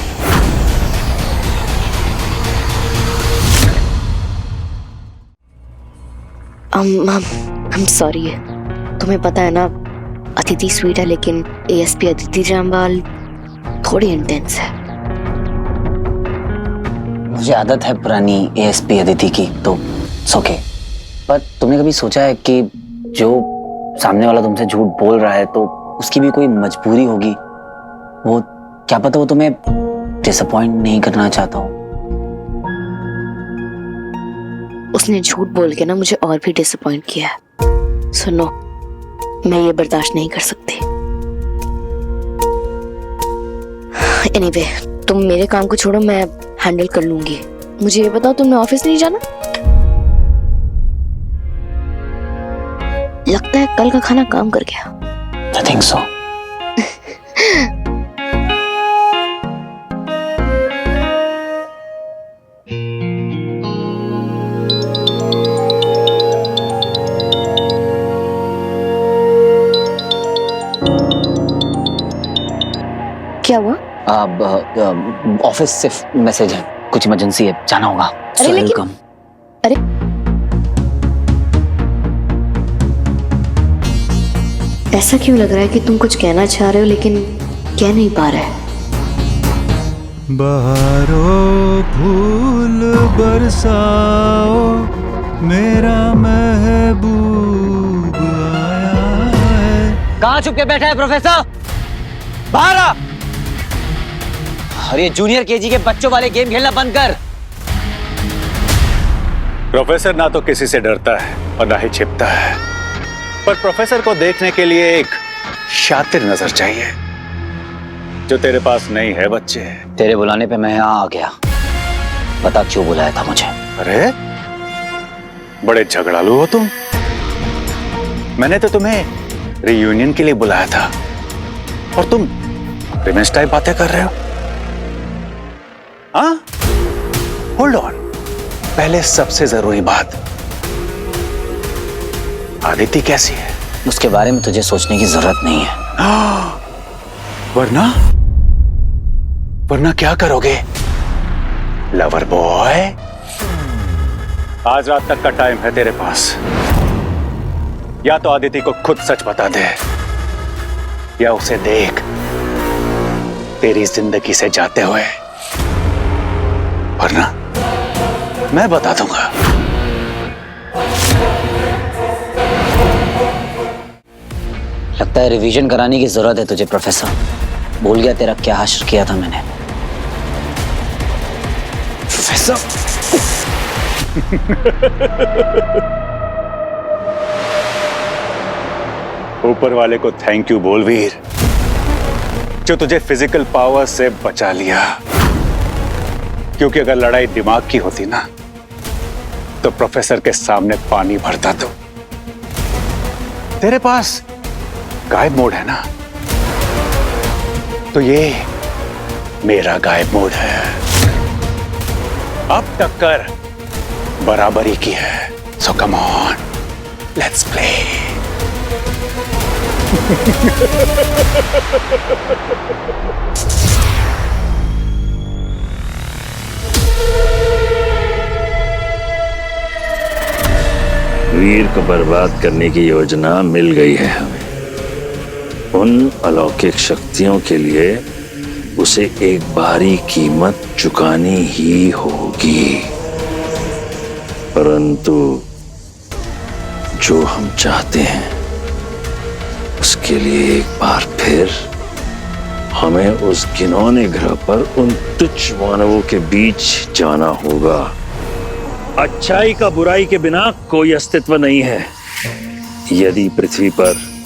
Speaker 7: I'm sorry, तुम्हें पता है ना, अदिति स्वीट है लेकिन ASP अदिति जामवाल थोड़ी इंटेंस है।
Speaker 2: मुझे आदत है पुरानी ASP अदिति की, तो ओके। पर तुमने कभी सोचा है कि जो सामने वाला तुमसे झूठ बोल रहा है तो उसकी भी कोई मजबूरी होगी, वो क्या पता वो तुम्हें डिसअपॉइंट नहीं करना चाहता हो।
Speaker 7: उसने झूठ बोल के ना मुझे और भी डिसअपॉइंट किया है। सुनो, मैं ये बर्दाश्त नहीं कर सकती। एनीवे, तुम मेरे काम को छोड़ो, मैं हैंडल कर लूंगी। मुझे ये बताओ, तुमने ऑफिस नहीं जाना? लगता है कल का खाना काम कर गया।
Speaker 2: I think so.
Speaker 7: क्या हुआ?
Speaker 2: अब ऑफिस से मैसेज है, कुछ इमरजेंसी है, जाना होगा।
Speaker 7: अरे लेकिन-
Speaker 2: वेलकम।
Speaker 7: अरे ऐसा क्यों लग रहा है कि तुम कुछ कहना चाह रहे हो लेकिन कह नहीं पा रहे?
Speaker 1: बहारों फूल बरसाओ, मेरा महबूब आया है।
Speaker 2: कहाँ छुप के बैठा है प्रोफेसर? बाहर आ! अरे जूनियर केजी के बच्चों वाले गेम खेलना बंद कर।
Speaker 1: प्रोफेसर ना तो किसी से डरता है और ना ही छिपता है, पर प्रोफेसर को देखने के लिए एक शातिर नजर चाहिए, जो तेरे पास नहीं है बच्चे।
Speaker 2: तेरे बुलाने पे मैं यहाँ आ गया। पता क्यों बुलाया था मुझे?
Speaker 1: अरे बड़े झगड़ालू हो तुम। मैंने तो तुम्हें रियूनियन के लिए बुलाया था और तुम रिवेंज टाइप बातें कर रहे हो। हाँ, होल्ड ऑन। पहले सबसे जरूरी बात, आदिति कैसी है?
Speaker 2: उसके बारे में तुझे सोचने की जरूरत नहीं है।
Speaker 1: वरना वरना क्या करोगे लवर बॉय? आज रात तक का टाइम है तेरे पास। या तो आदिति को खुद सच बता दे, या उसे देख तेरी जिंदगी से जाते हुए, वरना मैं बता दूंगा।
Speaker 2: लगता है रिवीजन कराने की जरूरत है तुझे प्रोफेसर। भूल गया तेरा क्या हश्र किया था मैंने। प्रोफेसर
Speaker 1: ऊपर वाले को थैंक यू बोल वीर, जो तुझे फिजिकल पावर से बचा लिया। क्योंकि अगर लड़ाई दिमाग की होती ना, तो प्रोफेसर के सामने पानी भरता। तो तेरे पास गायब मोड है ना, तो ये मेरा गायब मोड है। अब टक्कर बराबरी की है, सो कम ऑन, लेट्स प्ले।
Speaker 3: वीर को बर्बाद करने की योजना मिल गई है हमें। उन अलौकिक शक्तियों के लिए उसे एक भारी कीमत चुकानी ही होगी, परंतु जो हम चाहते हैं उसके लिए एक बार फिर हमें उस घिनौने ग्रह पर उन तुच्छ मानवों के बीच जाना होगा। अच्छाई का बुराई के बिना कोई अस्तित्व नहीं है। यदि पृथ्वी पर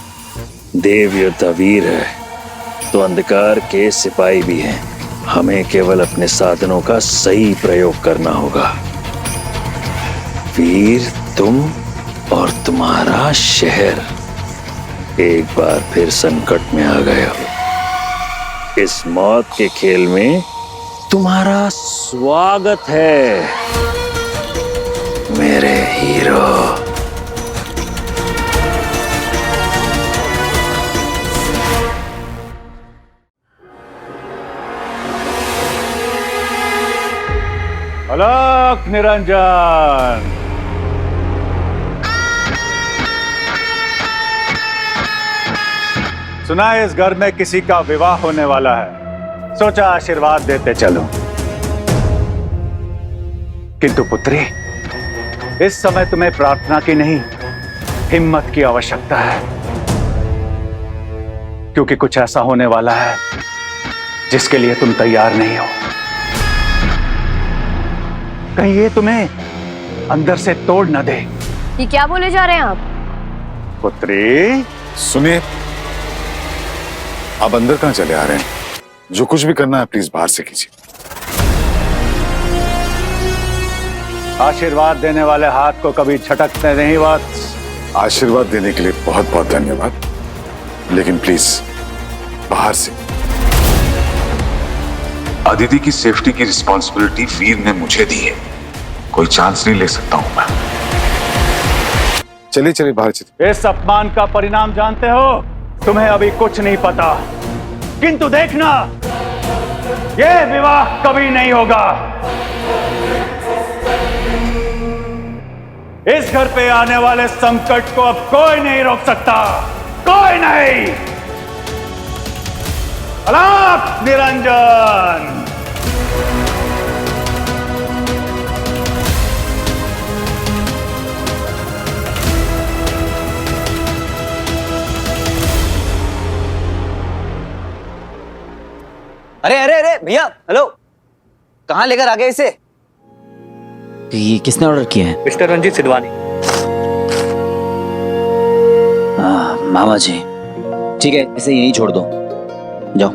Speaker 3: देव योद्धा वीर है, तो अंधकार के सिपाही भी हैं। हमें केवल अपने साधनों का सही प्रयोग करना होगा। वीर, तुम और तुम्हारा शहर एक बार फिर संकट में आ गए हो। इस मौत के खेल में तुम्हारा स्वागत है मेरे हीरो।
Speaker 1: अलक निरंजन, सुना है इस घर में किसी का विवाह होने वाला है, सोचा आशीर्वाद देते चलो। किंतु पुत्री, इस समय तुम्हें प्रार्थना की नहीं, हिम्मत की आवश्यकता है, क्योंकि कुछ ऐसा होने वाला है जिसके लिए तुम तैयार नहीं हो। कहीं ये तुम्हें अंदर से तोड़ न दे।
Speaker 7: ये क्या बोले जा रहे हैं आप?
Speaker 1: पुत्री,
Speaker 8: सुनिए, आप अंदर कहाँ चले आ रहे हैं? जो कुछ भी करना है प्लीज बाहर से कीजिए।
Speaker 1: आशीर्वाद देने वाले हाथ को कभी झटकते नहीं बात।
Speaker 8: आशीर्वाद देने के लिए बहुत बहुत धन्यवाद, लेकिन प्लीज बाहर से। अदिति की सेफ्टी की रिस्पॉन्सिबिलिटी वीर ने मुझे दी है, कोई चांस नहीं ले सकता हूं मैं। चलिए चलिए बाहर चलिए।
Speaker 1: इस अपमान का परिणाम जानते हो? तुम्हें अभी कुछ नहीं पता, किंतु देखना, यह विवाह कभी नहीं होगा। इस घर पे आने वाले संकट को अब कोई नहीं रोक सकता, कोई नहीं। अलाप निरंजन।
Speaker 2: अरे अरे अरे भैया, हेलो, कहाँ लेकर आ गए इसे? ये किसने ऑर्डर किया है?
Speaker 1: मिस्टर रंजीत सिद्धवानी।
Speaker 2: मामा जी, ठीक है, इसे यहीं छोड़ दो, जाओ।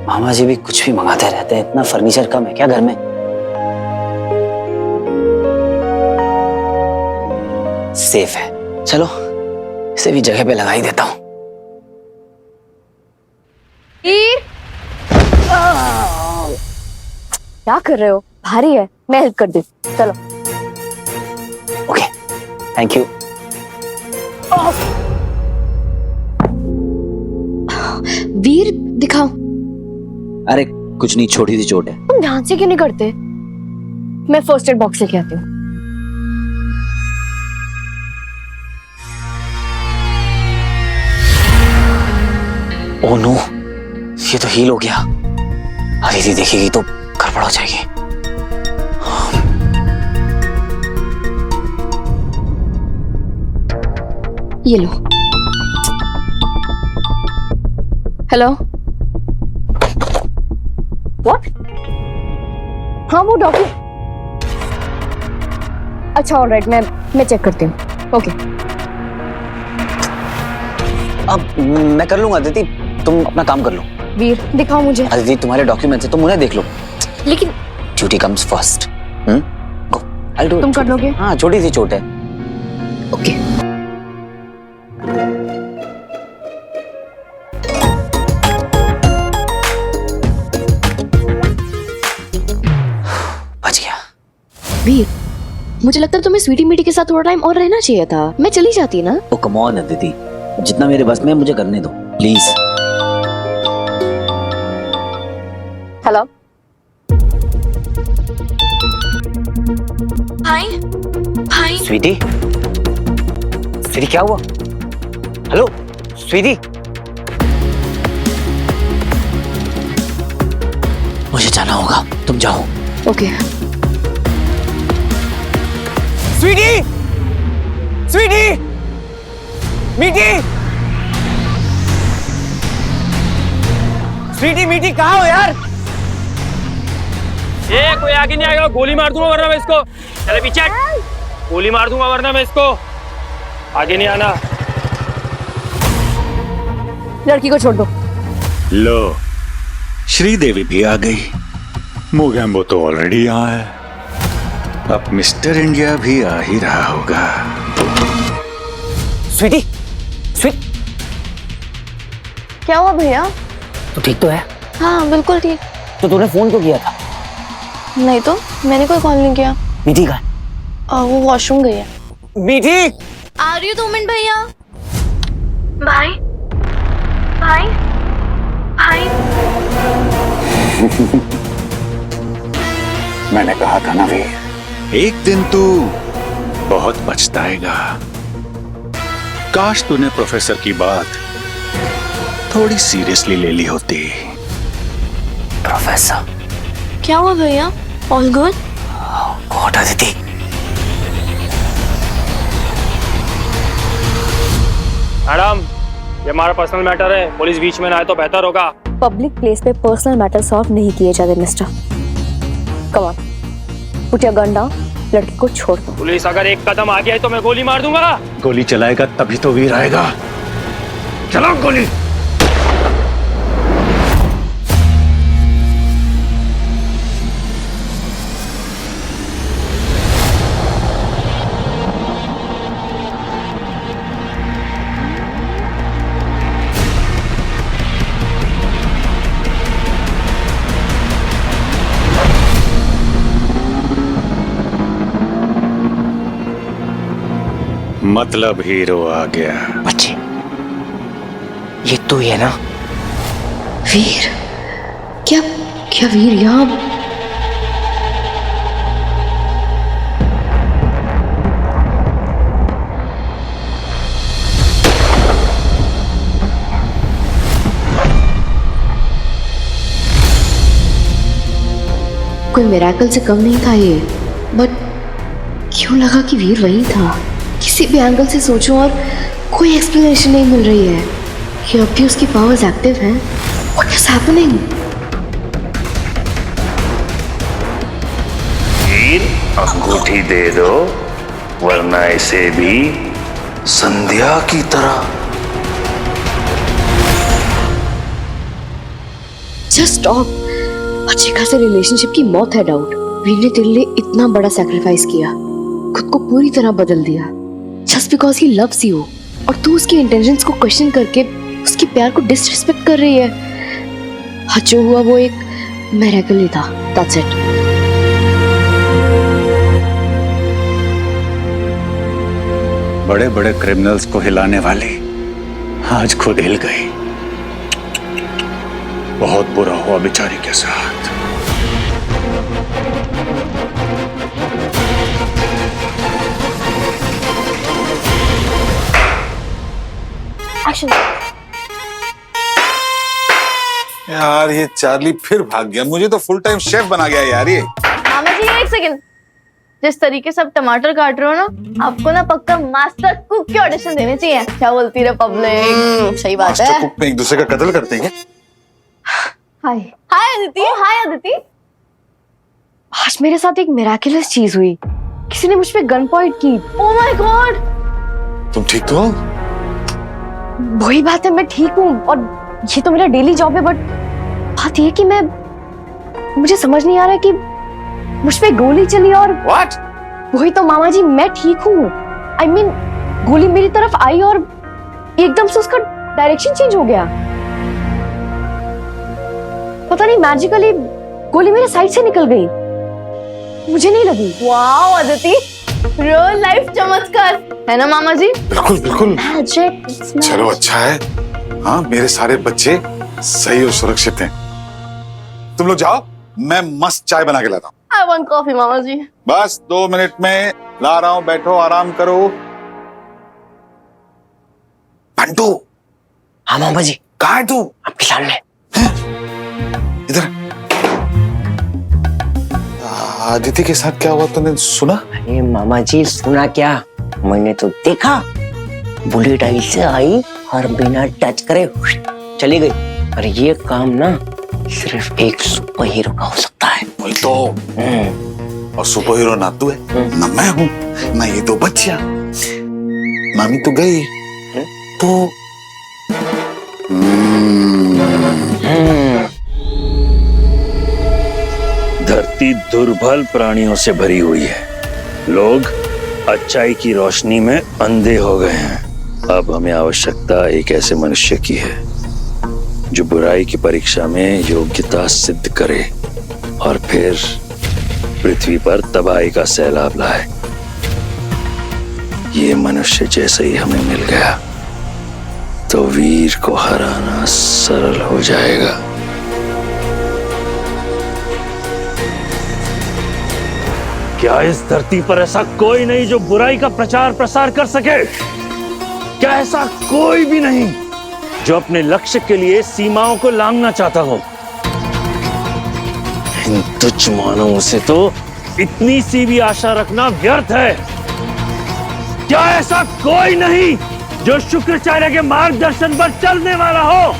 Speaker 2: मामा जी भी कुछ भी मंगाते रहते हैं, इतना फर्नीचर कम है क्या घर में? सेफ है, चलो इसे भी जगह पे लगा ही देता हूं।
Speaker 7: क्या कर रहे हो? भारी है, मैं हेल्प कर दी। चलो।
Speaker 2: Okay, thank you.
Speaker 7: वीर दिखाओ।
Speaker 2: अरे कुछ नहीं, छोटी सी चोट है।
Speaker 7: तुम ध्यान से क्यों नहीं करते? मैं फर्स्ट एड बॉक्स लेके आती हूँ।
Speaker 2: ओह नो, ये तो हील हो गया। अदिति देखेगी तो गड़बड़ हो जाएगी।
Speaker 7: ये लो। हेलो। व्हाट? हाँ वो डॉक्टर। अच्छा ऑलराइट, मैं चेक करती हूँ। ओके।
Speaker 2: अब मैं कर लूंगा अदिति, तुम अपना काम कर लो।
Speaker 7: वीर दिखाओ मुझे।
Speaker 2: अदिति तुम्हारे डॉक्यूमेंट्स है, तुम उन्हें देख लो।
Speaker 7: लेकिन
Speaker 2: duty comes first. Go, I do.
Speaker 7: तुम कर लोगे?
Speaker 2: हाँ, छोटी सी चोट है।
Speaker 7: ओके।
Speaker 2: बच गया।
Speaker 9: वीर, मुझे लगता है तुम्हें स्वीटी मीटी के साथ थोड़ा टाइम और रहना चाहिए था। मैं चली जाती ना।
Speaker 2: ओ कम ऑन अदिति, जितना मेरे बस में है मुझे करने दो प्लीज।
Speaker 7: हेलो।
Speaker 9: भाई, भाई।
Speaker 2: स्वीटी, स्वीटी क्या हुआ? हेलो स्वीटी, मुझे जाना होगा, तुम जाओ।
Speaker 7: ओके।
Speaker 4: स्वीटी, स्वीटी, मीठी, स्वीटी मीठी कहाँ हो यार?
Speaker 10: ये कोई आगे नहीं आएगा, गोली मार दूंगा वरना मैं इसको। चले पीछे, गोली मार दूंगा वरना मैं इसको। आगे नहीं आना।
Speaker 7: लड़की को छोड़ दो।
Speaker 1: लो, श्रीदेवी भी आ गई। मोगैम्बो तो ऑलरेडी यहाँ है, अब मिस्टर इंडिया भी आ ही रहा होगा।
Speaker 2: स्वीटी, स्वीट,
Speaker 9: क्या हुआ भैया?
Speaker 2: तू ठीक तो है?
Speaker 9: हाँ बिल्कुल ठीक।
Speaker 2: तो तूने फोन क्यों किया था?
Speaker 9: नहीं तो मैंने कोई कॉल नहीं किया।
Speaker 2: मीठी का?
Speaker 9: वो वॉशरूम गई है।
Speaker 4: मीठी,
Speaker 9: आ रही हो 2 मिनट भैया। भाई, भाई, भाई।
Speaker 1: मैंने कहा था ना वीर, एक दिन तू बहुत पछताएगा। काश तूने प्रोफेसर की बात थोड़ी सीरियसली ले ली होती।
Speaker 2: प्रोफेसर?
Speaker 9: क्या हुआ भैया? All good?
Speaker 2: God Aditi,
Speaker 10: madam ये हमारा पर्सनल मैटर है, पुलिस बीच में ना आए तो बेहतर होगा।
Speaker 7: पब्लिक प्लेस पे पर्सनल मैटर सॉल्व नहीं किए जाते mister. Come on, put your gun down, लड़की को छोड़ दो।
Speaker 10: पुलिस अगर एक कदम आगे आई तो मैं गोली मार दूंगा।
Speaker 1: गोली चलाएगा तभी तो वीर आएगा। चलाओ गोली। मतलब हीरो आ गया।
Speaker 4: बच्चे, ये तू ही है ना?
Speaker 7: वीर? क्या क्या वीर यहाँ? कोई मिरेकल से कम नहीं था ये, बट क्यों लगा कि वीर वही था? किसी भी एंगल से सोचो और कोई एक्सप्लेनेशन नहीं मिल रही है कि अब भी उसकी पावर्स एक्टिव हैं। What is happening?
Speaker 3: वीर, अंगूठी दे दो, वरना इसे भी संध्या की तरह।
Speaker 7: Just stop. अच्छे खासे रिलेशनशिप की मौत है डाउट। वीर ने तेरे लिए इतना बड़ा सैक्रिफाइस किया, खुद को पूरी तरह बदल दिया, just because he loves you, और तू उसकी इंटेंशंस को क्वेश्चन करके उसके प्यार को डिसरिस्पेक्ट कर रही है। हाँ, जो हुआ वो एक मिरेकल ही था, दैट्स इट।
Speaker 1: बड़े बड़े क्रिमिनल्स को हिलाने वाली आज खुद हिल गई। बहुत बुरा हुआ बेचारी के साथ।
Speaker 7: एक्शन।
Speaker 8: यार ये चार्ली फिर भाग गया, मुझे तो फुल टाइम शेफ बना गया यार ये।
Speaker 9: मामा जी एक सेकंड, जिस तरीके से आप टमाटर काट रहे हो ना, आपको ना पक्का मास्टर कुक की ऑडिशन देनी चाहिए। क्या बोलती है पब्लिक? सही बात है।
Speaker 8: मास्टर कुक में एक दूसरे का कत्ल करते हैं।
Speaker 7: हाय
Speaker 9: हाय अदिति। हाय अदिति।
Speaker 7: आज मेरे साथ एक मिरेकुलस चीज हुई। किसी ने मुझ पे गन पॉइंट की।
Speaker 9: Oh my God.
Speaker 8: तुम ठीक तो हो?
Speaker 7: वही बात है, मैं ठीक हूँ और ये तो मेरा डेली जॉब है, बट बात ये कि मुझे समझ नहीं आ रहा है कि मुझ पे गोली चली और
Speaker 8: What?
Speaker 7: वही तो मामा जी, मैं ठीक हूँ। I mean, गोली मेरी तरफ आई और एकदम से उसका डायरेक्शन चेंज हो गया। पता नहीं मैजिकली गोली मेरे साइड से निकल गई, मुझे नहीं लगी।
Speaker 9: वाओ अदिति, रियल लाइफ चमत्कार है ना मामा जी?
Speaker 8: बिल्कुल बिल्कुल।
Speaker 7: मैजिक।
Speaker 8: चलो अच्छा है, हाँ मेरे सारे बच्चे सही और सुरक्षित हैं। तुम लोग जाओ, मैं मस्त चाय बना के लाता हूँ।
Speaker 9: I want coffee मामा जी।
Speaker 8: बस 2 मिनट में ला रहा हूँ, बैठो आराम करो। पंटू।
Speaker 4: हाँ मामा जी।
Speaker 8: कहाँ है तू?
Speaker 4: आपके सामने।
Speaker 8: इधर। आदिति के साथ क्या हुआ तूने सुना?
Speaker 4: अरे मामा जी, सुना क्या, मैंने तो देखा। बुलेट आई से आई और बिना टच करे चली गई। और ये काम ना सिर्फ एक सुपर हीरो का हो सकता है।
Speaker 8: वही तो। और सुपर हीरो ना तू है, ना मैं हूँ, ना ये दो बच्चियां। मामी तो गई तो
Speaker 3: धरती दुर्बल प्राणियों से भरी हुई है। लोग अच्छाई की रोशनी में अंधे हो गए हैं। अब हमें आवश्यकता एक ऐसे मनुष्य की है जो बुराई की परीक्षा में योग्यता सिद्ध करे और फिर पृथ्वी पर तबाही का सैलाब लाए। ये मनुष्य जैसे ही हमें मिल गया तो वीर को हराना सरल हो जाएगा। क्या इस धरती पर ऐसा कोई नहीं जो बुराई का प्रचार प्रसार कर सके? क्या ऐसा कोई भी नहीं जो अपने लक्ष्य के लिए सीमाओं को लांघना चाहता हो? इन तुच्छ मानवों से तो इतनी सी भी आशा रखना व्यर्थ है। क्या ऐसा कोई नहीं
Speaker 10: जो शुक्राचार्य के मार्गदर्शन पर चलने वाला हो।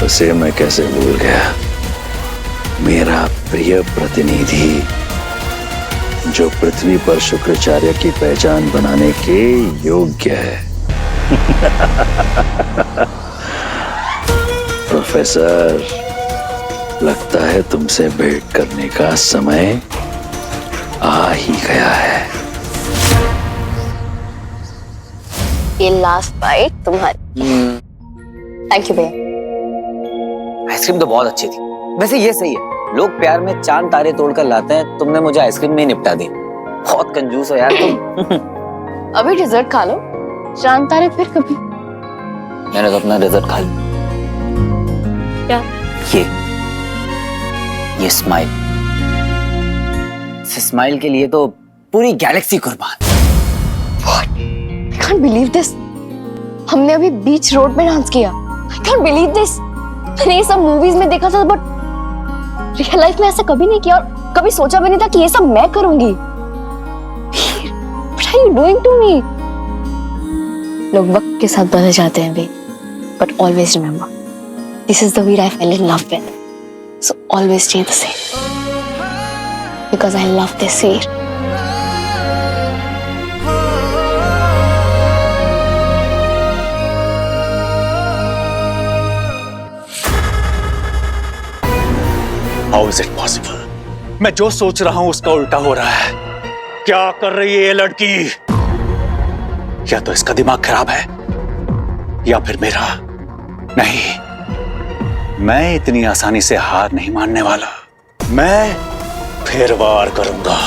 Speaker 3: उसे मैं कैसे भूल गया, मेरा प्रिय प्रतिनिधि जो पृथ्वी पर शुक्राचार्य की पहचान बनाने के योग्य है। प्रोफेसर, लगता है तुमसे भेंट करने का समय आ ही गया है।
Speaker 7: ये लास्ट बाइट तुम्हारी। थैंक यू भैया।
Speaker 2: आइसक्रीम तो बहुत अच्छी थी। वैसे ये सही है, लोग प्यार में चांद तारे तोड़कर लाते हैं, तुमने मुझे आइसक्रीम में ही निपटा दी। बहुत कंजूस हो यार तुम।
Speaker 7: अभी डिजर्ट खा लो, चांद तारे फिर कभी।
Speaker 2: मैंने तो अपना डिजर्ट खा लिया।
Speaker 7: क्या?
Speaker 2: ये स्माइल। इस स्माइल के लिए तो पूरी गैलेक्सी कुर्बान।
Speaker 7: I can't believe this. हमने अभी बीच रोड में डांस किया। I can't believe this. मैंने ये सब मूवीज में देखा था, बट रियल लाइफ में ऐसा कभी नहीं किया और कभी सोचा भी नहीं था कि ये सब मैं करूंगी। What are you doing to me? लोग वक्त के साथ बदल जाते हैं भी, but always remember, this is the Veer I fell in love with. So always stay the same. Because I love this Veer.
Speaker 1: How is it possible? मैं जो सोच रहा हूं उसका उल्टा हो रहा है। क्या कर रही है ये लड़की? या तो इसका दिमाग खराब है या फिर मेरा। नहीं, मैं इतनी आसानी से हार नहीं मानने वाला। मैं फिर वार करूंगा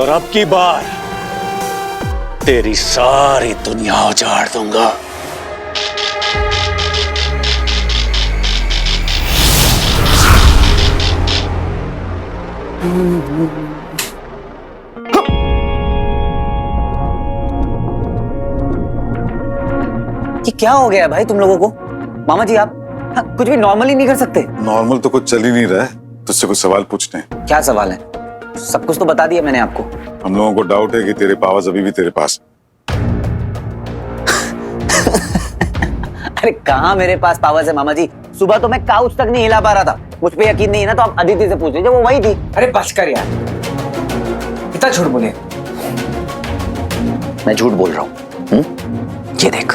Speaker 1: और अब की बार तेरी सारी दुनिया उजाड़ दूंगा।
Speaker 2: ये क्या हो गया है भाई तुम लोगों को? मामा जी आप कुछ भी नॉर्मली नहीं कर सकते?
Speaker 8: नॉर्मल तो कुछ चल ही नहीं रहा है, तुझसे कुछ सवाल पूछने।
Speaker 2: क्या सवाल है? सब कुछ तो बता दिया मैंने आपको।
Speaker 8: हम लोगों को डाउट है कि तेरे पावर्स अभी भी तेरे पास।
Speaker 2: अरे कहाँ मेरे पास पावर्स है मामा जी? सुबह तो मैं काउच तक नहीं हिला पा रहा था। मुझ पे यकीन नहीं है ना तो आप अदिति से पूछ लीजिए, वो वही थी।
Speaker 4: अरे बस कर यार, इतना झूठ बोले।
Speaker 2: मैं झूठ बोल रहा हूँ। ये देख,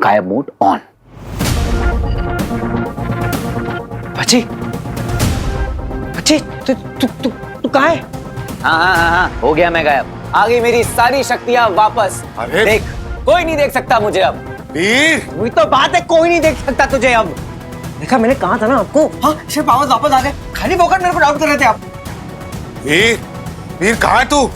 Speaker 2: गायब मोड ऑन।
Speaker 4: बच्ची, बच्ची, तू कहाँ है?
Speaker 2: हाँ, हो गया मैं गायब। आ गई मेरी सारी शक्तियां वापस।
Speaker 8: अरे
Speaker 2: देख, कोई नहीं देख सकता मुझे अब।
Speaker 8: वीर,
Speaker 4: वही तो बात है, कोई नहीं देख सकता तुझे अब। देखा, मैंने कहा था ना आपको। हाँ, सिर्फ पावर्स वापस आ गए। खाली फोकट मेरे को डाउट कर रहे थे आप।
Speaker 8: वीर, वीर कहाँ है तू?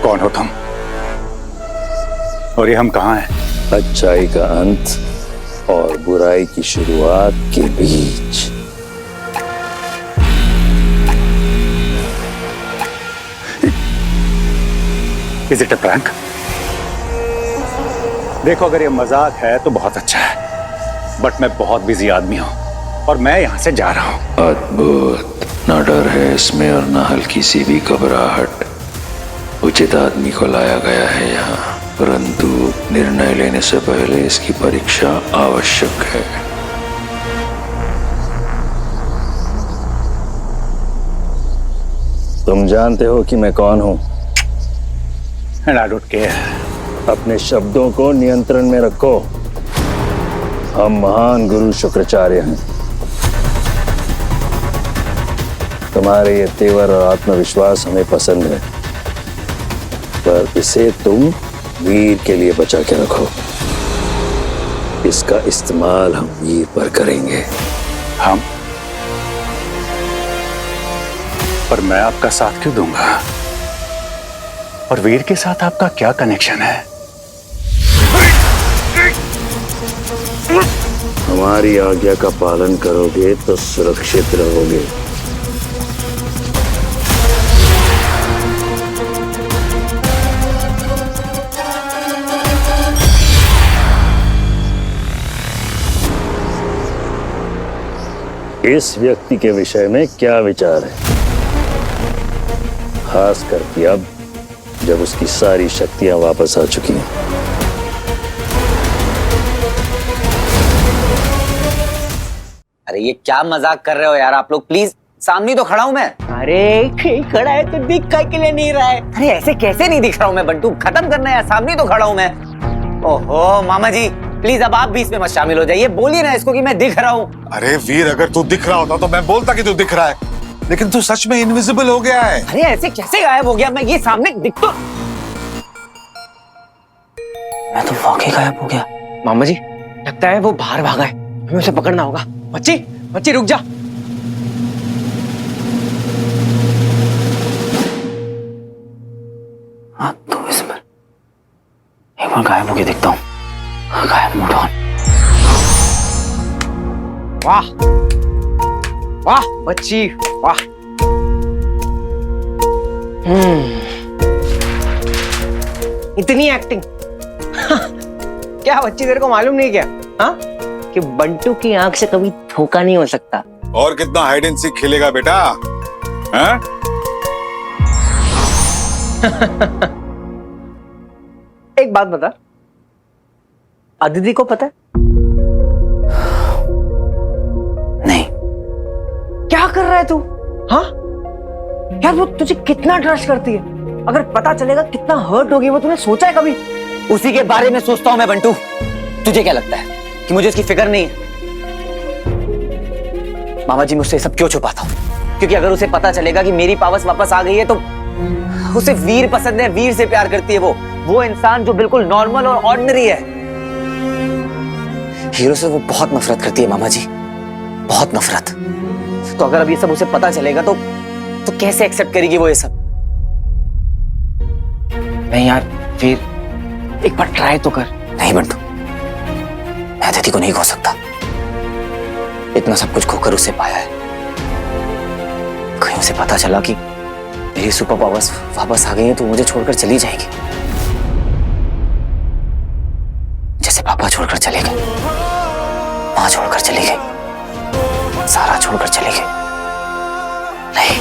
Speaker 1: कौन हो तुम? और ये हम कहाँ हैं?
Speaker 3: अच्छाई का अंत और बुराई की शुरुआत के बीच।
Speaker 1: Is it a prank? देखो, अगर ये मजाक है तो बहुत अच्छा है, बट मैं बहुत बिजी आदमी हूं और मैं यहां से जा रहा हूं।
Speaker 3: अद्भुत, न डर है इसमें और न हल्की सी भी घबराहट। उचित आदमी को लाया गया है यहाँ, परंतु निर्णय लेने से पहले इसकी परीक्षा आवश्यक है। तुम जानते हो कि मैं कौन हूं?
Speaker 1: And I don't care.
Speaker 3: अपने शब्दों को नियंत्रण में रखो। हम महान गुरु शुक्राचार्य हैं। तुम्हारे ये तेवर और आत्मविश्वास हमें पसंद है, पर इसे तुम वीर के लिए बचा के रखो। इसका इस्तेमाल हम वीर पर करेंगे।
Speaker 1: हम? पर मैं आपका साथ क्यों दूंगा? और वीर के साथ आपका क्या कनेक्शन है?
Speaker 3: हमारी आज्ञा का पालन करोगे तो सुरक्षित रहोगे। इस व्यक्ति के विषय में क्या विचार है, खास करके अब जब उसकी सारी शक्तियां वापस आ चुकी हैं?
Speaker 2: अरे ये क्या मजाक कर रहे हो यार आप लोग, प्लीज सामने तो खड़ा हूं मैं।
Speaker 5: अरे खड़ा है तो दिख के लिए नहीं रहा है।
Speaker 2: अरे ऐसे कैसे नहीं दिख रहा हूं मैं बंटू, खत्म करना है, सामने तो खड़ा हूं मैं। ओहो मामा जी प्लीज अब आप भी इसमें मत शामिल हो जाइए, बोलिए ना इसको कि मैं दिख रहा हूं।
Speaker 8: अरे वीर, अगर तू दिख रहा होता तो मैं बोलता कि तू दिख रहा है, लेकिन तू सच में इनविजिबल हो गया है।
Speaker 2: अरे ऐसे कैसे गायब हो गया मैं, ये सामने दिख तो, मैं तो वाकई गायब हो गया।
Speaker 4: मामा जी लगता है वो बाहर भागा है, हमें उसे पकड़ना होगा। बच्ची बच्ची रुक जा।
Speaker 2: हाँ तो इस पर एक बार गायब होके देखता हूँ। गायब मोड ऑन।
Speaker 4: वाह वाह बच्ची वाह। इतनी एक्टिंग क्या बच्ची तेरे को मालूम नहीं क्या? हाँ कि बंटू की आंख से कभी धोखा नहीं हो सकता।
Speaker 8: और कितना हाइड एंड सीक खेलेगा बेटा? हैं?
Speaker 4: एक बात बता, अदिति को पता है?
Speaker 2: नहीं।
Speaker 4: क्या कर रहा है तू? हाँ यार वो तुझे कितना ट्रस्ट करती है, अगर पता चलेगा कितना हर्ट होगी वो, तूने सोचा है कभी?
Speaker 2: उसी के बारे में सोचता हूं मैं बंटू। तुझे क्या लगता है कि मुझे उसकी फिक्र नहीं है? मामा जी मुझसे सब क्यों छुपाता हूं? क्योंकि अगर उसे पता चलेगा कि मेरी पावर्स वापस आ गई है तो उसे वीर पसंद है, वीर से प्यार करती है वो इंसान जो बिल्कुल नॉर्मल और ऑर्डिनरी है। हीरो से वो बहुत नफरत करती है मामा जी, बहुत नफरत। तो अगर अब ये सब उसे पता चलेगा तो कैसे एक्सेप्ट करेगी वो ये सब?
Speaker 4: नहीं यार फिर एक बार ट्राई तो कर।
Speaker 2: नहीं बंटू, मैं अदिति को नहीं खो सकता। इतना सब कुछ खोकर उसे पाया है, कहीं उसे पता चला कि मेरी सुपर पावर्स वापस आ गई हैं तो मुझे छोड़कर चली जाएगी, जैसे पापा छोड़कर चले गए, माँ छोड़कर चली गई, सारा छोड़कर चली गई। नहीं,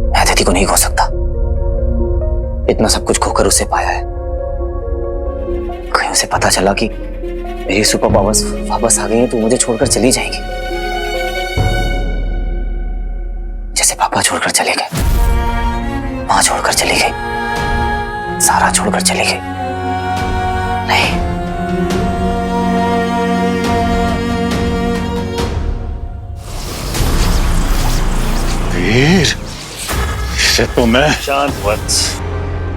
Speaker 2: मैं अदिति को नहीं खो सकता। इतना सब कुछ खोकर उसे पाया है, कहीं उसे पता चला कि मेरी सुपर पावर्स वापस आ गई हैं तो मुझे छोड़कर चली जाएगी, जैसे पापा छोड़कर चले गए, माँ छोड़कर चली गई, सारा छोड़कर चली गई। नहीं,
Speaker 1: वीर, इसे तो मैं...
Speaker 3: शांत वत्स,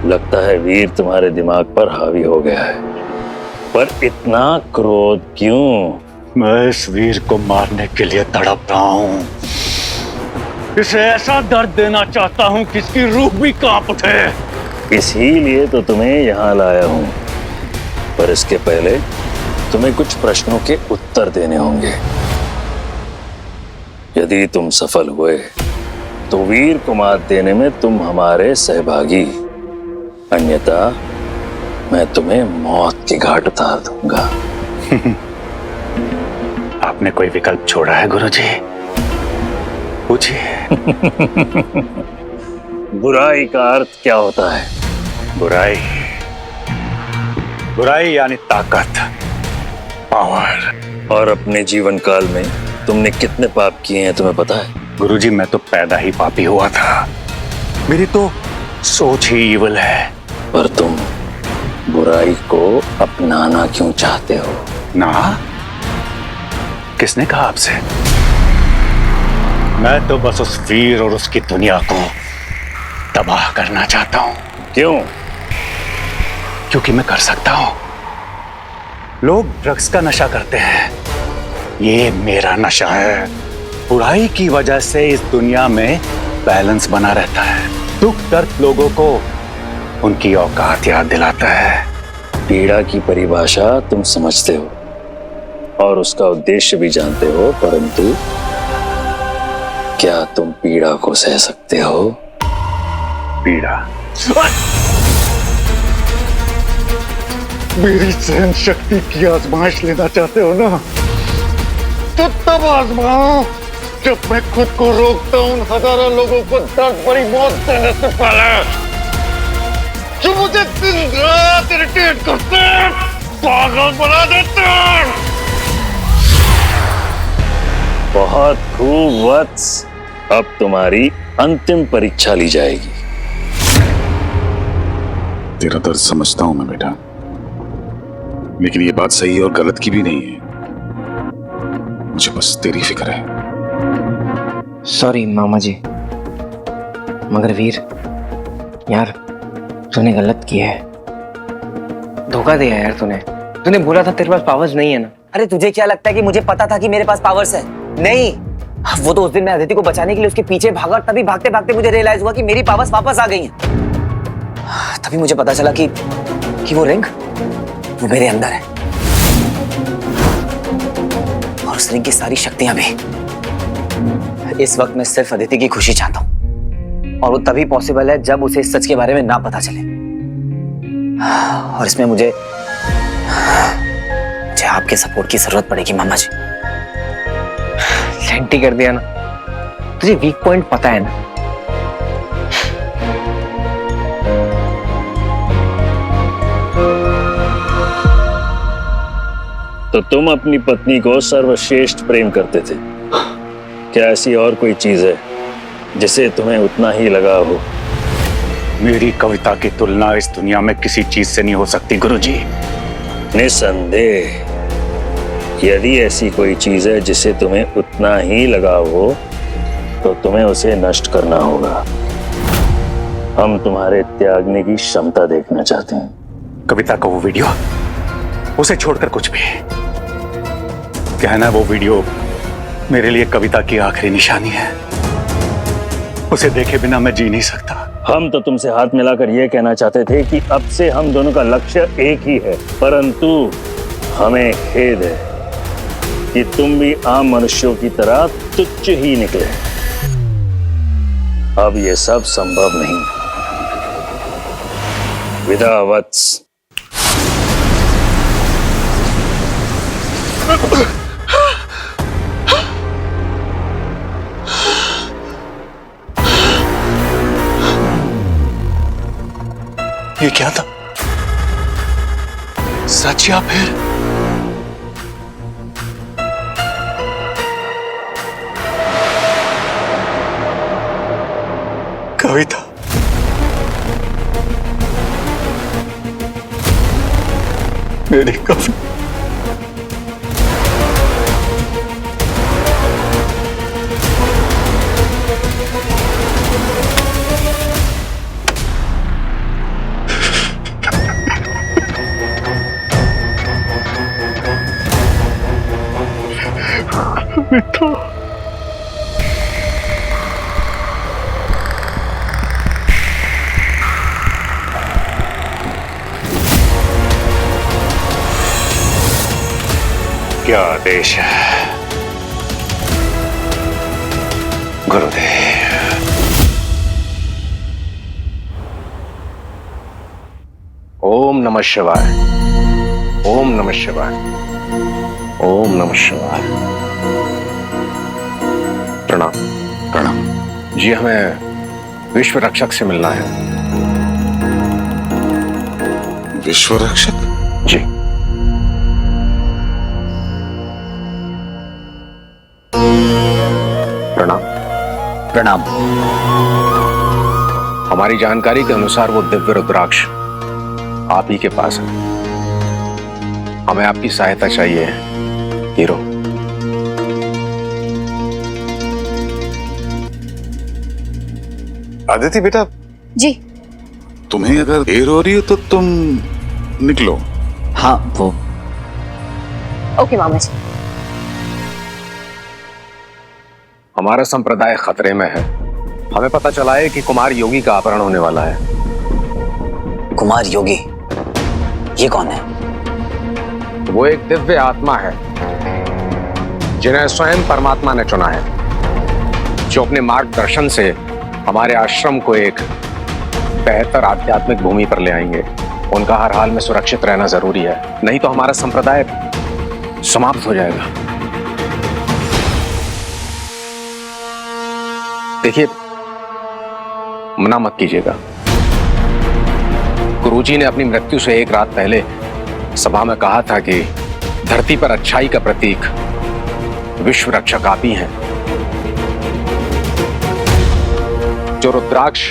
Speaker 3: लगता है वीर तुम्हारे दिमाग पर हावी हो गया है, पर इतना क्रोध क्यों?
Speaker 1: मैं इस वीर को मारने के लिए तड़प रहा हूं। इसे ऐसा दर्द देना चाहता हूं कि इसकी रूह भी कांप उठे।
Speaker 3: इसीलिए तो तुम्हें यहाँ लाया हूँ, पर इसके पहले तुम्हें कुछ प्रश्नों के उत्तर देने होंगे। यदि तुम सफल हुए तो वीर को मात देने में तुम हमारे सहभागी, अन्यथा मैं तुम्हें मौत की घाट उतार दूंगा।
Speaker 1: आपने कोई विकल्प छोड़ा है गुरुजी? पूछिए।
Speaker 3: बुराई का अर्थ क्या होता है?
Speaker 1: बुराई, बुराई यानी ताकत, पावर।
Speaker 3: और अपने जीवन काल में तुमने कितने पाप किए हैं तुम्हें पता है?
Speaker 1: गुरुजी, मैं तो पैदा ही पापी हुआ था, मेरी तो सोच ही इविल है।
Speaker 3: पर तुम बुराई को अपनाना क्यों चाहते हो?
Speaker 1: ना, किसने कहा आपसे? मैं तो बस उस वीर और उसकी दुनिया को तबाह करना चाहता हूं।
Speaker 3: क्यों?
Speaker 1: क्योंकि मैं कर सकता हूं। लोग ड्रग्स का नशा करते हैं, ये मेरा नशा है। बुराई की वजह से इस दुनिया में बैलेंस बना रहता है। दुख दर्द लोगों को उनकी औकात याद दिलाता है।
Speaker 3: पीड़ा की परिभाषा तुम समझते हो और उसका उद्देश्य भी जानते हो, परंतु क्या तुम पीड़ा को सह सकते हो?
Speaker 1: पीड़ा?
Speaker 8: मेरी सहन शक्ति की आजमाइश लेना चाहते हो ना, तो तब आजमाओ जब मैं खुद को रोकता हूं उन हजारों लोगों को दर्द भरी मौत देने से पहले, जो मुझे दिन रात इरिटेट करते हैं, पागल बना देते हैं।
Speaker 3: बहुत खूब वत्स, अब तुम्हारी अंतिम परीक्षा ली जाएगी।
Speaker 8: तेरा दर्द समझता हूं मैं बेटा, लेकिन ये बात सही और गलत की भी नहीं है। मुझे बस तेरी फिक्र है।
Speaker 4: सॉरी मामा जी, मगर वीर यार, तूने गलत किया है, धोखा दिया यार तूने। तूने बोला था तेरे पास पावर्स नहीं है ना।
Speaker 2: अरे तुझे क्या लगता है कि मुझे पता था कि मेरे पास पावर्स है? नहीं, वो तो उस दिन मैं अदिति को बचाने के लिए उसके पीछे भागा, तभी भागते भागते मुझे रियलाइज हुआ कि मेरी पावर्स वापस आ गई हैं। तभी मुझे पता चला कि वो रिंग वो मेरे अंदर है और उस रिंग की सारी शक्तियां भी। इस वक्त मैं सिर्फ अदिति की खुशी चाहता हूं और वो तभी पॉसिबल है जब उसे इस सच के बारे में ना पता चले। और इसमें मुझे आपके सपोर्ट की जरूरत पड़ेगी मामा जी।
Speaker 4: सेंटी कर दिया ना, तुझे वीक पॉइंट पता है ना।
Speaker 3: तो तुम अपनी पत्नी को सर्वश्रेष्ठ प्रेम करते थे, क्या ऐसी और कोई चीज है जिसे तुम्हें उतना ही लगा हो?
Speaker 1: मेरी कविता की तुलना इस दुनिया में किसी चीज से नहीं हो सकती गुरुजी।
Speaker 3: निसंदेह, यदि ऐसी कोई चीज है जिसे तुम्हें उतना ही लगाव हो, तो तुम्हें उसे नष्ट करना होगा। हम तुम्हारे त्यागने की क्षमता देखना चाहते हैं।
Speaker 1: कविता का वो वीडियो, उसे छोड़कर कुछ भी। कहना वो वीडियो मेरे लिए कविता की आखिरी निशानी है। उसे देखे बिना मैं जी नहीं सकता।
Speaker 3: हम तो तुमसे हाथ मिलाकर यह कहना चाहते थे कि अब से हम दोनों का लक्ष्य एक ही है, परंतु हमें खेद है कि तुम भी आम मनुष्यों की तरह तुच्छ ही निकले। अब ये सब संभव नहीं। विदा वत्स।
Speaker 1: ये क्या था? सच या फिर कविता? मेरी कविता? क्या आदेश है गुरुदेव?
Speaker 12: ओम नमः शिवाय, ओम नमः शिवाय, ओम नमः शिवाय। प्रणाम।
Speaker 8: प्रणाम।
Speaker 12: जी, हमें विश्व रक्षक से मिलना है।
Speaker 8: विश्व रक्षक?
Speaker 12: जी। प्रणाम।
Speaker 2: प्रणाम।
Speaker 12: हमारी जानकारी के अनुसार वो दिव्य रुद्राक्ष आप ही के पास है। हमें आपकी सहायता चाहिए हीरो।
Speaker 8: आदिति बेटा
Speaker 7: जी,
Speaker 8: तुम्हें अगर देर हो रही हो तो तुम निकलो।
Speaker 2: हाँ वो
Speaker 7: ओके मामा जी।
Speaker 12: हमारा संप्रदाय खतरे में है। हमें पता चला है कि कुमार योगी का अपहरण होने वाला है।
Speaker 2: कुमार योगी, ये कौन है?
Speaker 12: वो एक दिव्य आत्मा है जिन्हें स्वयं परमात्मा ने चुना है, जो अपने मार्गदर्शन से हमारे आश्रम को एक बेहतर आध्यात्मिक भूमि पर ले आएंगे। उनका हर हाल में सुरक्षित रहना जरूरी है, नहीं तो हमारा संप्रदाय समाप्त हो जाएगा। देखिए, मना मत कीजिएगा। गुरुजी ने अपनी मृत्यु से एक रात पहले सभा में कहा था कि धरती पर अच्छाई का प्रतीक विश्व रक्षक आप ही हैं। जो रुद्राक्ष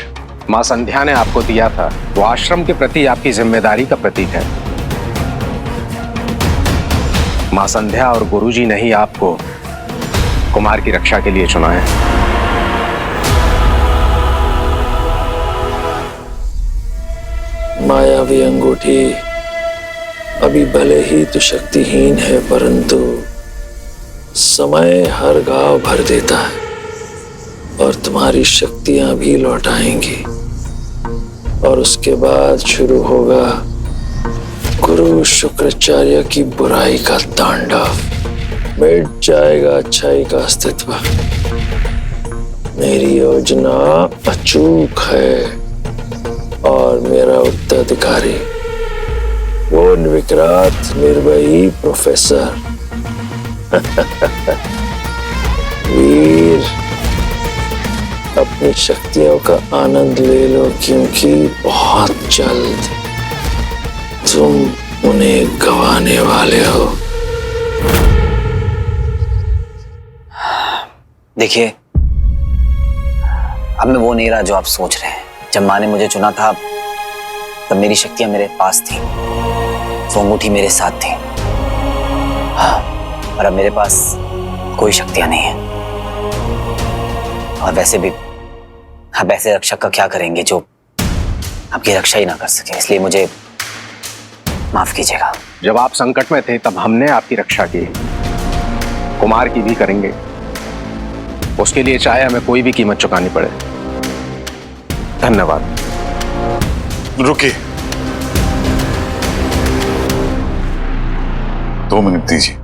Speaker 12: मां संध्या ने आपको दिया था, वो आश्रम के प्रति आपकी जिम्मेदारी का प्रतीक है। मां संध्या और गुरुजी ने ही आपको कुमार की रक्षा के लिए चुना है।
Speaker 3: मायावी अंगूठी अभी भले ही तो शक्तिहीन है, परंतु समय हर घाव भर देता है और तुम्हारी शक्तियां भी लौट आएंगी। और उसके बाद शुरू होगा गुरु शुक्राचार्य की बुराई का तांडव। मिट जाएगा अच्छाई का अस्तित्व। मेरी योजना अचूक है और मेरा उत्तराधिकारी वो निर्विकार निर्भयी प्रोफेसर वीर, अपनी शक्तियों का आनंद ले लो, क्योंकि बहुत जल्द तुम उन्हें गंवाने वाले हो।
Speaker 2: देखिए, अब मैं वो नहीं रहा जो आप सोच रहे हैं। जब माँ ने मुझे चुना था तब मेरी शक्तियां मेरे पास थी, वो अंगूठी मेरे साथ थी। हाँ, और अब मेरे पास कोई शक्तियां नहीं है। और वैसे भी आप ऐसे रक्षक का क्या करेंगे जो आपकी रक्षा ही ना कर सके, इसलिए मुझे माफ कीजिएगा।
Speaker 12: जब आप संकट में थे तब हमने आपकी रक्षा की, कुमार की भी करेंगे। उसके लिए चाहे हमें कोई भी कीमत चुकानी पड़े। धन्यवाद।
Speaker 8: रुकिए, 2 मिनट दीजिए।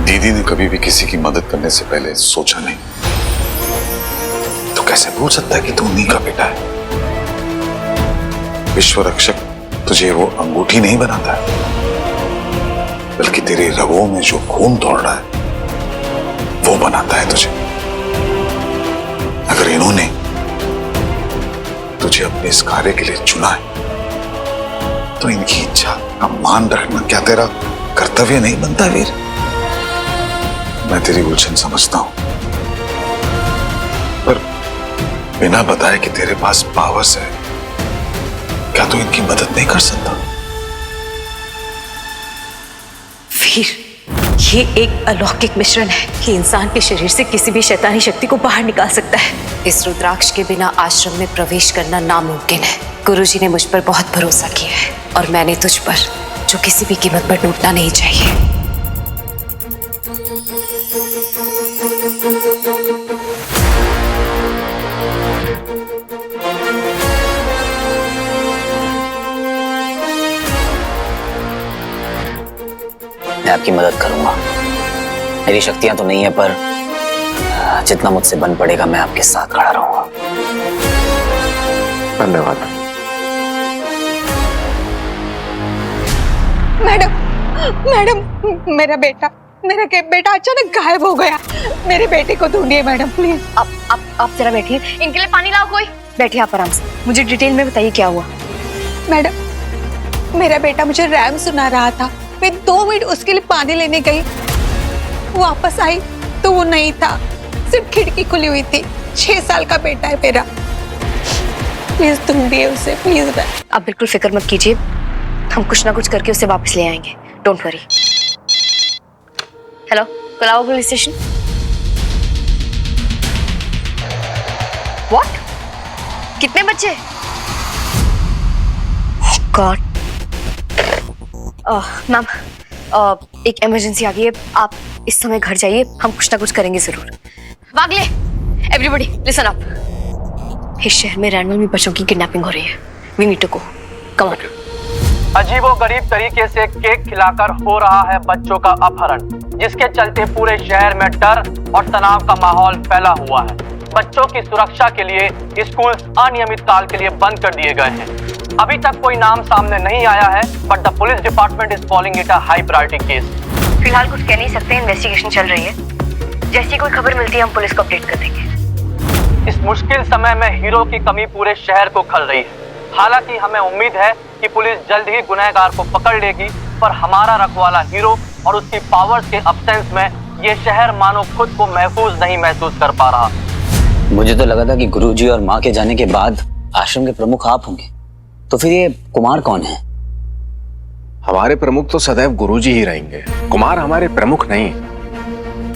Speaker 8: दीदी ने कभी भी किसी की मदद करने से पहले सोचा नहीं, तो कैसे भूल सकता है कि तू उन्हीं का बेटा है। विश्व रक्षक तुझे वो अंगूठी नहीं बनाता है, बल्कि तेरे रगों में जो खून दौड़ रहा है वो बनाता है तुझे। अगर इन्होंने तुझे अपने इस कार्य के लिए चुना है तो इनकी इच्छा का मान रखना क्या तेरा कर्तव्य नहीं बनता वीर? मैं तेरी उलझन समझता हूं, पर बिना बताए कि तेरे पास पावर्स है, क्या तू इनकी मदद नहीं कर सकता?
Speaker 13: वीर, ये एक अलौकिक मिश्रण है कि इंसान के शरीर से किसी भी शैतानी शक्ति को बाहर निकाल सकता है। इस रुद्राक्ष के बिना आश्रम में प्रवेश करना नामुमकिन है। गुरुजी ने मुझ पर बहुत भरोसा किया है और मैंने तुझ पर, जो किसी भी कीमत पर टूटना नहीं चाहिए।
Speaker 2: मैं आपकी मदद करूंगा। मेरी शक्तियां तो नहीं है, पर जितना मुझसे बन पड़ेगा मैं आपके साथ खड़ा रहूंगा।
Speaker 12: धन्यवाद।
Speaker 13: मैडम, मेरा बेटा अचानक गायब हो गया। मेरे बेटे को ढूंढिए मैडम, प्लीज।
Speaker 7: आप जरा बैठिए, इनके लिए पानी लाओ कोई। बैठिए आप आराम से, मुझे डिटेल में बताइए क्या हुआ।
Speaker 13: मैडम, मेरा बेटा मुझे रैम सुना रहा था। मैं 2 मिनट उसके लिए पानी लेने गई, वापस आई तो वो नहीं था, सिर्फ खिड़की खुली हुई थी। 6 साल का बेटा है मेरा, प्लीज ढूंढिए उसे, प्लीज।
Speaker 7: आप बिल्कुल फिक्र मत कीजिए, हम कुछ ना कुछ करके उसे वापस ले आएंगे, don't worry. Hello, Colaba police station. What? कितने बच्चे? गॉड। मैम, एक इमरजेंसी आ गई है, आप इस समय घर जाइए, हम कुछ ना कुछ करेंगे जरूर। वागले, एवरीबॉडी लिसन अप। इस शहर में रैंडमली बच्चों की किडनैपिंग हो रही है। We need to go, come on.
Speaker 14: अजीबोगरीब तरीके से केक खिलाकर हो रहा है बच्चों का अपहरण, जिसके चलते पूरे शहर में डर और तनाव का माहौल फैला हुआ है। बच्चों की सुरक्षा के लिए स्कूल अनियमित काल के लिए बंद कर दिए गए हैं। अभी तक कोई नाम सामने नहीं आया है, but the police department is calling it a high priority case.
Speaker 7: फिलहाल कुछ कह नहीं सकते, इन्वेस्टिगेशन चल रही है। जैसी कोई खबर मिलती है हम पुलिस को अपडेट कर देंगे।
Speaker 14: इस मुश्किल समय में हीरो की कमी पूरे शहर को खल रही है। हालांकि हमें उम्मीद है कि पुलिस जल्द ही गुनहगार को पकड़ लेगी, पर हमारा रखवाला हीरो और उसकी पावर्स के अब्सेंस में ये शहर मानो खुद को महफूज नहीं महसूस कर पा रहा।
Speaker 2: मुझे तो लगा था कि गुरुजी और माँ के जाने के बाद आश्रम के प्रमुख आप होंगे, तो फिर ये कुमार कौन है?
Speaker 12: हमारे प्रमुख तो सदैव गुरुजी ही रहेंगे। कुमार हमारे प्रमुख नहीं,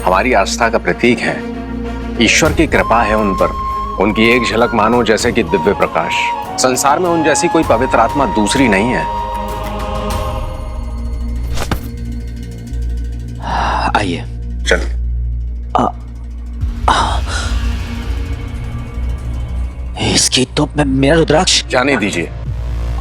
Speaker 12: हमारी आस्था का प्रतीक है। ईश्वर की कृपा है उन पर, उनकी एक झलक मानो जैसे कि दिव्य प्रकाश। संसार में उन जैसी कोई पवित्र आत्मा दूसरी नहीं है।
Speaker 2: आइए
Speaker 12: चलिए।
Speaker 2: इसकी तो मेरा रुद्राक्ष।
Speaker 12: जाने दीजिए,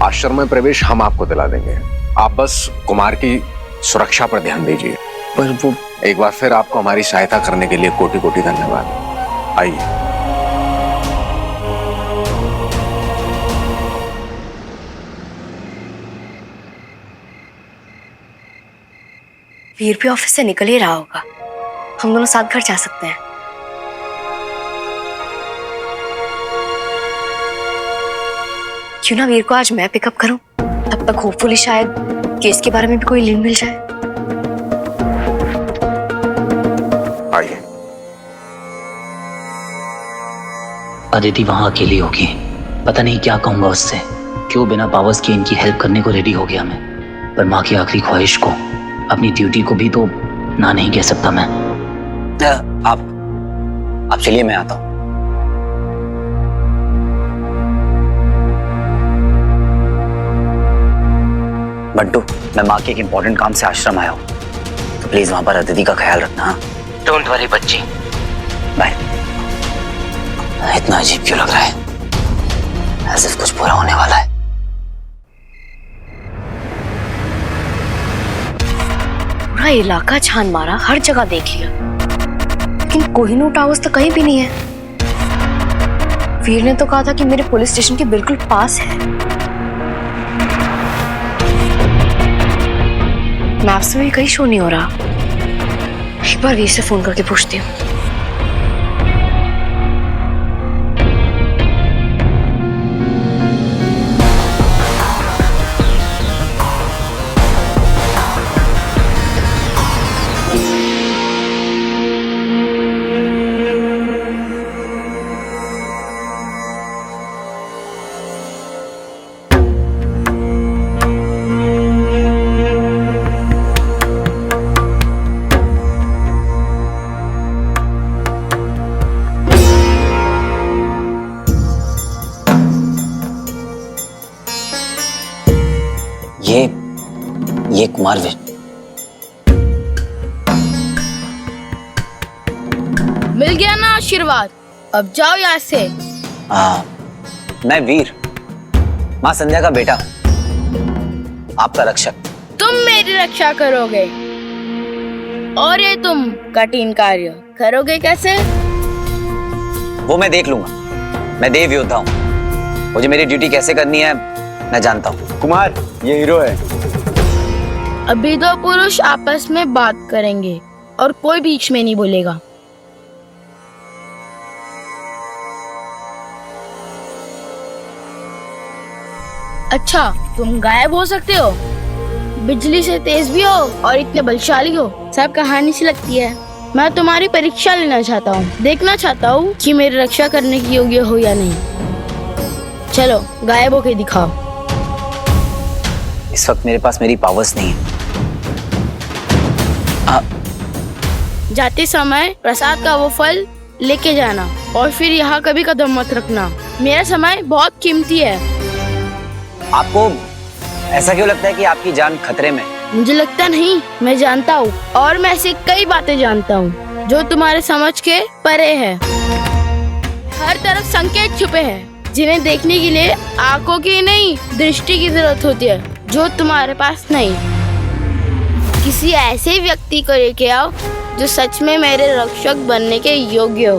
Speaker 12: आश्रम में प्रवेश हम आपको दिला देंगे, आप बस कुमार की सुरक्षा पर ध्यान दीजिए।
Speaker 2: पर वो
Speaker 12: एक बार फिर आपको हमारी सहायता करने के लिए कोटि कोटि धन्यवाद। आइए।
Speaker 7: वीर भी ऑफिस से निकल ही रहा होगा, हम दोनों साथ घर जा सकते हैं। क्यों ना वीर को आज मैं पिकअप करूं, तब तक होपफुली शायद केस के बारे में भी कोई लीड मिल जाए।
Speaker 12: आइए।
Speaker 2: अदिति वहां अकेली होगी, पता नहीं क्या कहूंगा उससे, क्यों बिना पावर्स के इनकी हेल्प करने को रेडी हो गया मैं। पर माँ की आखिरी ख्वाहिश को, अपनी ड्यूटी को भी तो ना नहीं कह सकता मैं। आप चलिए, मैं आता हूं। बंटू, मैं माँ के एक इंपॉर्टेंट काम से आश्रम आया हूँ, तो प्लीज वहां पर अदिति का ख्याल रखना। डोंट वरी बच्ची, बाय। इतना अजीब क्यों लग रहा है, ऐसे कुछ बुरा होने वाला है।
Speaker 7: पूरा इलाका छान मारा, हर जगह देख लिया, लेकिन कोहिनूर टावर्स तो कहीं भी नहीं है। वीर ने तो कहा था कि मेरे पुलिस स्टेशन के बिल्कुल पास है। मैप्स में भी कहीं शो नहीं हो रहा। एक बार वीर से फोन करके पूछती हूँ।
Speaker 2: ये कुमार वीर।
Speaker 15: मिल गया ना आशीर्वाद, अब जाओ यहाँ से।
Speaker 2: मैं वीर, माँ संध्या का बेटा, आपका रक्षक।
Speaker 15: तुम मेरी रक्षा करोगे, और ये तुम कठिन कार्य करोगे कैसे?
Speaker 2: वो मैं देख लूंगा, मैं देव योद्धा हूँ, मुझे मेरी ड्यूटी कैसे करनी है मैं जानता हूँ।
Speaker 16: कुमार, ये हीरो है।
Speaker 15: अभी दो पुरुष आपस में बात करेंगे और कोई बीच में नहीं बोलेगा। अच्छा, तुम गायब हो सकते हो, बिजली से तेज भी हो और इतने बलशाली हो, सब कहानी सी लगती है। मैं तुम्हारी परीक्षा लेना चाहता हूँ, देखना चाहता हूँ कि मेरी रक्षा करने के योग्य हो या नहीं। चलो गायब होके दिखाओ।
Speaker 2: इस वक्त मेरे पास मेरी पावर्स नहीं है।
Speaker 15: जाते समय प्रसाद का वो फल लेके जाना और फिर यहाँ कभी कदम मत रखना। मेरा समय बहुत कीमती है।
Speaker 2: आपको ऐसा क्यों लगता है कि आपकी जान खतरे में?
Speaker 15: मुझे लगता नहीं, मैं जानता हूँ और मैं ऐसी कई बातें जानता हूँ जो तुम्हारे समझ के परे है। हर तरफ संकेत छुपे हैं जिन्हें देखने के लिए आंखों की नहीं दृष्टि की जरूरत होती है, जो तुम्हारे पास नहीं। किसी ऐसे व्यक्ति को लेके आओ जो सच में मेरे रक्षक बनने के योग्य हो।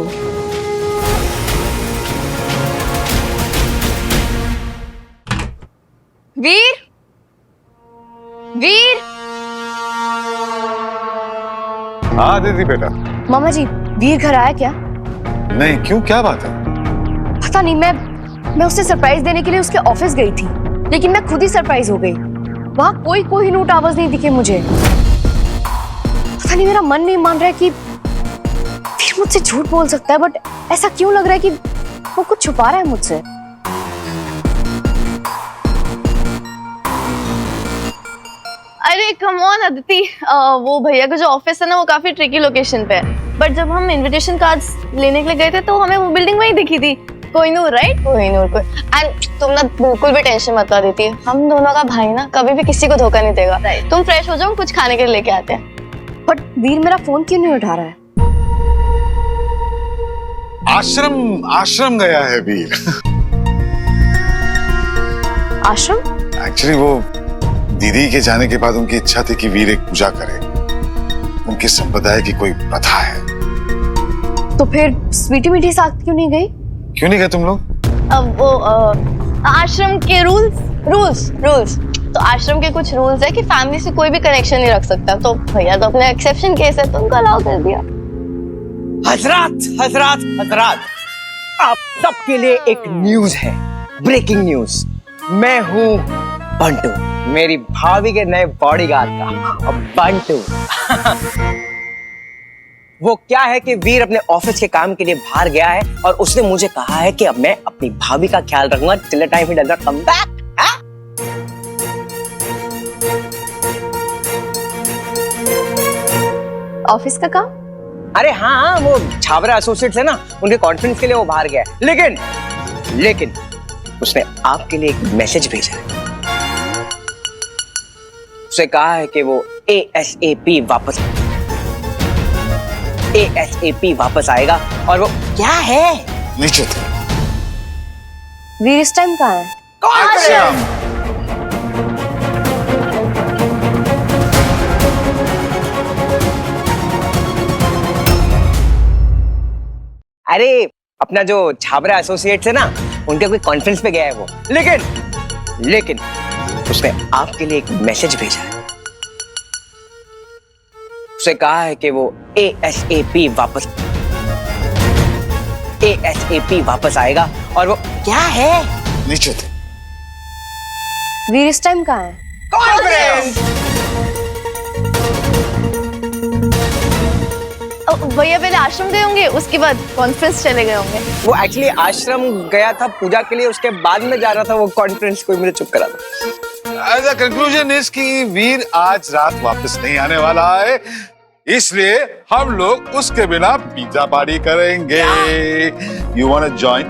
Speaker 7: वीर, वीर।
Speaker 8: हाँ दीदी बेटा।
Speaker 7: मामा जी, वीर घर आया क्या?
Speaker 8: नहीं, क्यों, क्या बात है?
Speaker 7: पता नहीं, मैं उसे सरप्राइज देने के लिए उसके ऑफिस गई थी, लेकिन मैं खुद ही सरप्राइज हो गई। वहाँ कोई कोहिनूर टावर्स नहीं दिखे मुझे। पता नहीं, मेरा मन नहीं मान रहा है कि वीर मुझसे झूठ बोल सकता है, बट ऐसा क्यों लग रहा है कि वो कुछ छुपा रहा है मुझसे।
Speaker 9: अरे कम ऑन अदिति, वो भैया का जो ऑफिस है ना वो काफी ट्रिकी लोकेशन पे है, बट जब हम इनविटेशन कार्ड्स लेने के लिए गए थे तो हमें वो बिल्डिंग वहीं दिखी थी। कोहिनूर, राइट? कोहिनूर को। एंड तुम ना बिल्कुल भी टेंशन मत लो देती, हम दोनों का भाई ना कभी भी किसी को धोखा नहीं देगा। तुम फ्रेश हो जाओ, कुछ खाने के लिए लेके आते हैं।
Speaker 7: बट वीर मेरा फोन क्यों नहीं उठा रहा है?
Speaker 8: आश्रम गया है वीर।
Speaker 7: आश्रम?
Speaker 8: एक्चुअली वो दीदी के जाने के बाद उनकी इच्छा थी कि वीर एक पूजा करे। उनकी संप्रदाय की कोई प्रथा है।
Speaker 7: तो फिर स्वीटी मीठी साथ क्यों नहीं गई?
Speaker 8: क्यों नहीं गए तुम लोग?
Speaker 9: अब वो आश्रम के रूल्स तो आश्रम के कुछ रूल्स है कि फैमिली से कोई भी कनेक्शन नहीं रख सकता, तो भैया तो अपने एक्सेप्शन केस है तो उनको अलाउ कर दिया।
Speaker 5: हजरात, आप सबके लिए एक न्यूज है, ब्रेकिंग न्यूज। मैं हूँ बंटू, मेरी भाभी के नए बॉडीगार्ड का बंटू। वो क्या है कि वीर अपने ऑफिस के काम के लिए बाहर गया है और उसने मुझे कहा है कि अब मैं अपनी भाभी का ख्याल रखूंगा till the time he does not come back.
Speaker 7: Office का काम?
Speaker 5: अरे हाँ, वो छाबरा एसोसिएट्स है ना, उनके कॉन्फ्रेंस के लिए वो बाहर गया है। लेकिन उसने आपके लिए एक मैसेज भेजा है। उसने कहा है कि वो ASAP वापस आएगा। और वो क्या है?
Speaker 8: नीचे थे।
Speaker 7: वीर इस टाइम कहाँ है?
Speaker 5: अरे अपना जो छाबरा एसोसिएट्स है ना, उनके कोई कॉन्फ्रेंस पे गया है वो। लेकिन उसने आपके लिए एक मैसेज भेजा है। उसने कहा है कि वो ASAP वापस आएगा। और वो क्या है?
Speaker 8: नीचे थे।
Speaker 7: वीर इस टाइम कहाँ है?
Speaker 5: कॉन्फ्रेंस।
Speaker 9: भैया पहले आश्रम गए होंगे, उसके बाद कॉन्फ्रेंस चले गए होंगे।
Speaker 5: वो एक्चुअली आश्रम गया था पूजा के लिए, उसके बाद में जा रहा था वो कॉन्फ्रेंस। कोई मुझे चुप करा था।
Speaker 8: कंक्लूजन इज कि वीर आज रात वापस नहीं आने वाला है, इसलिए हम लोग उसके बिना पिज्जा पार्टी करेंगे। You wanna join?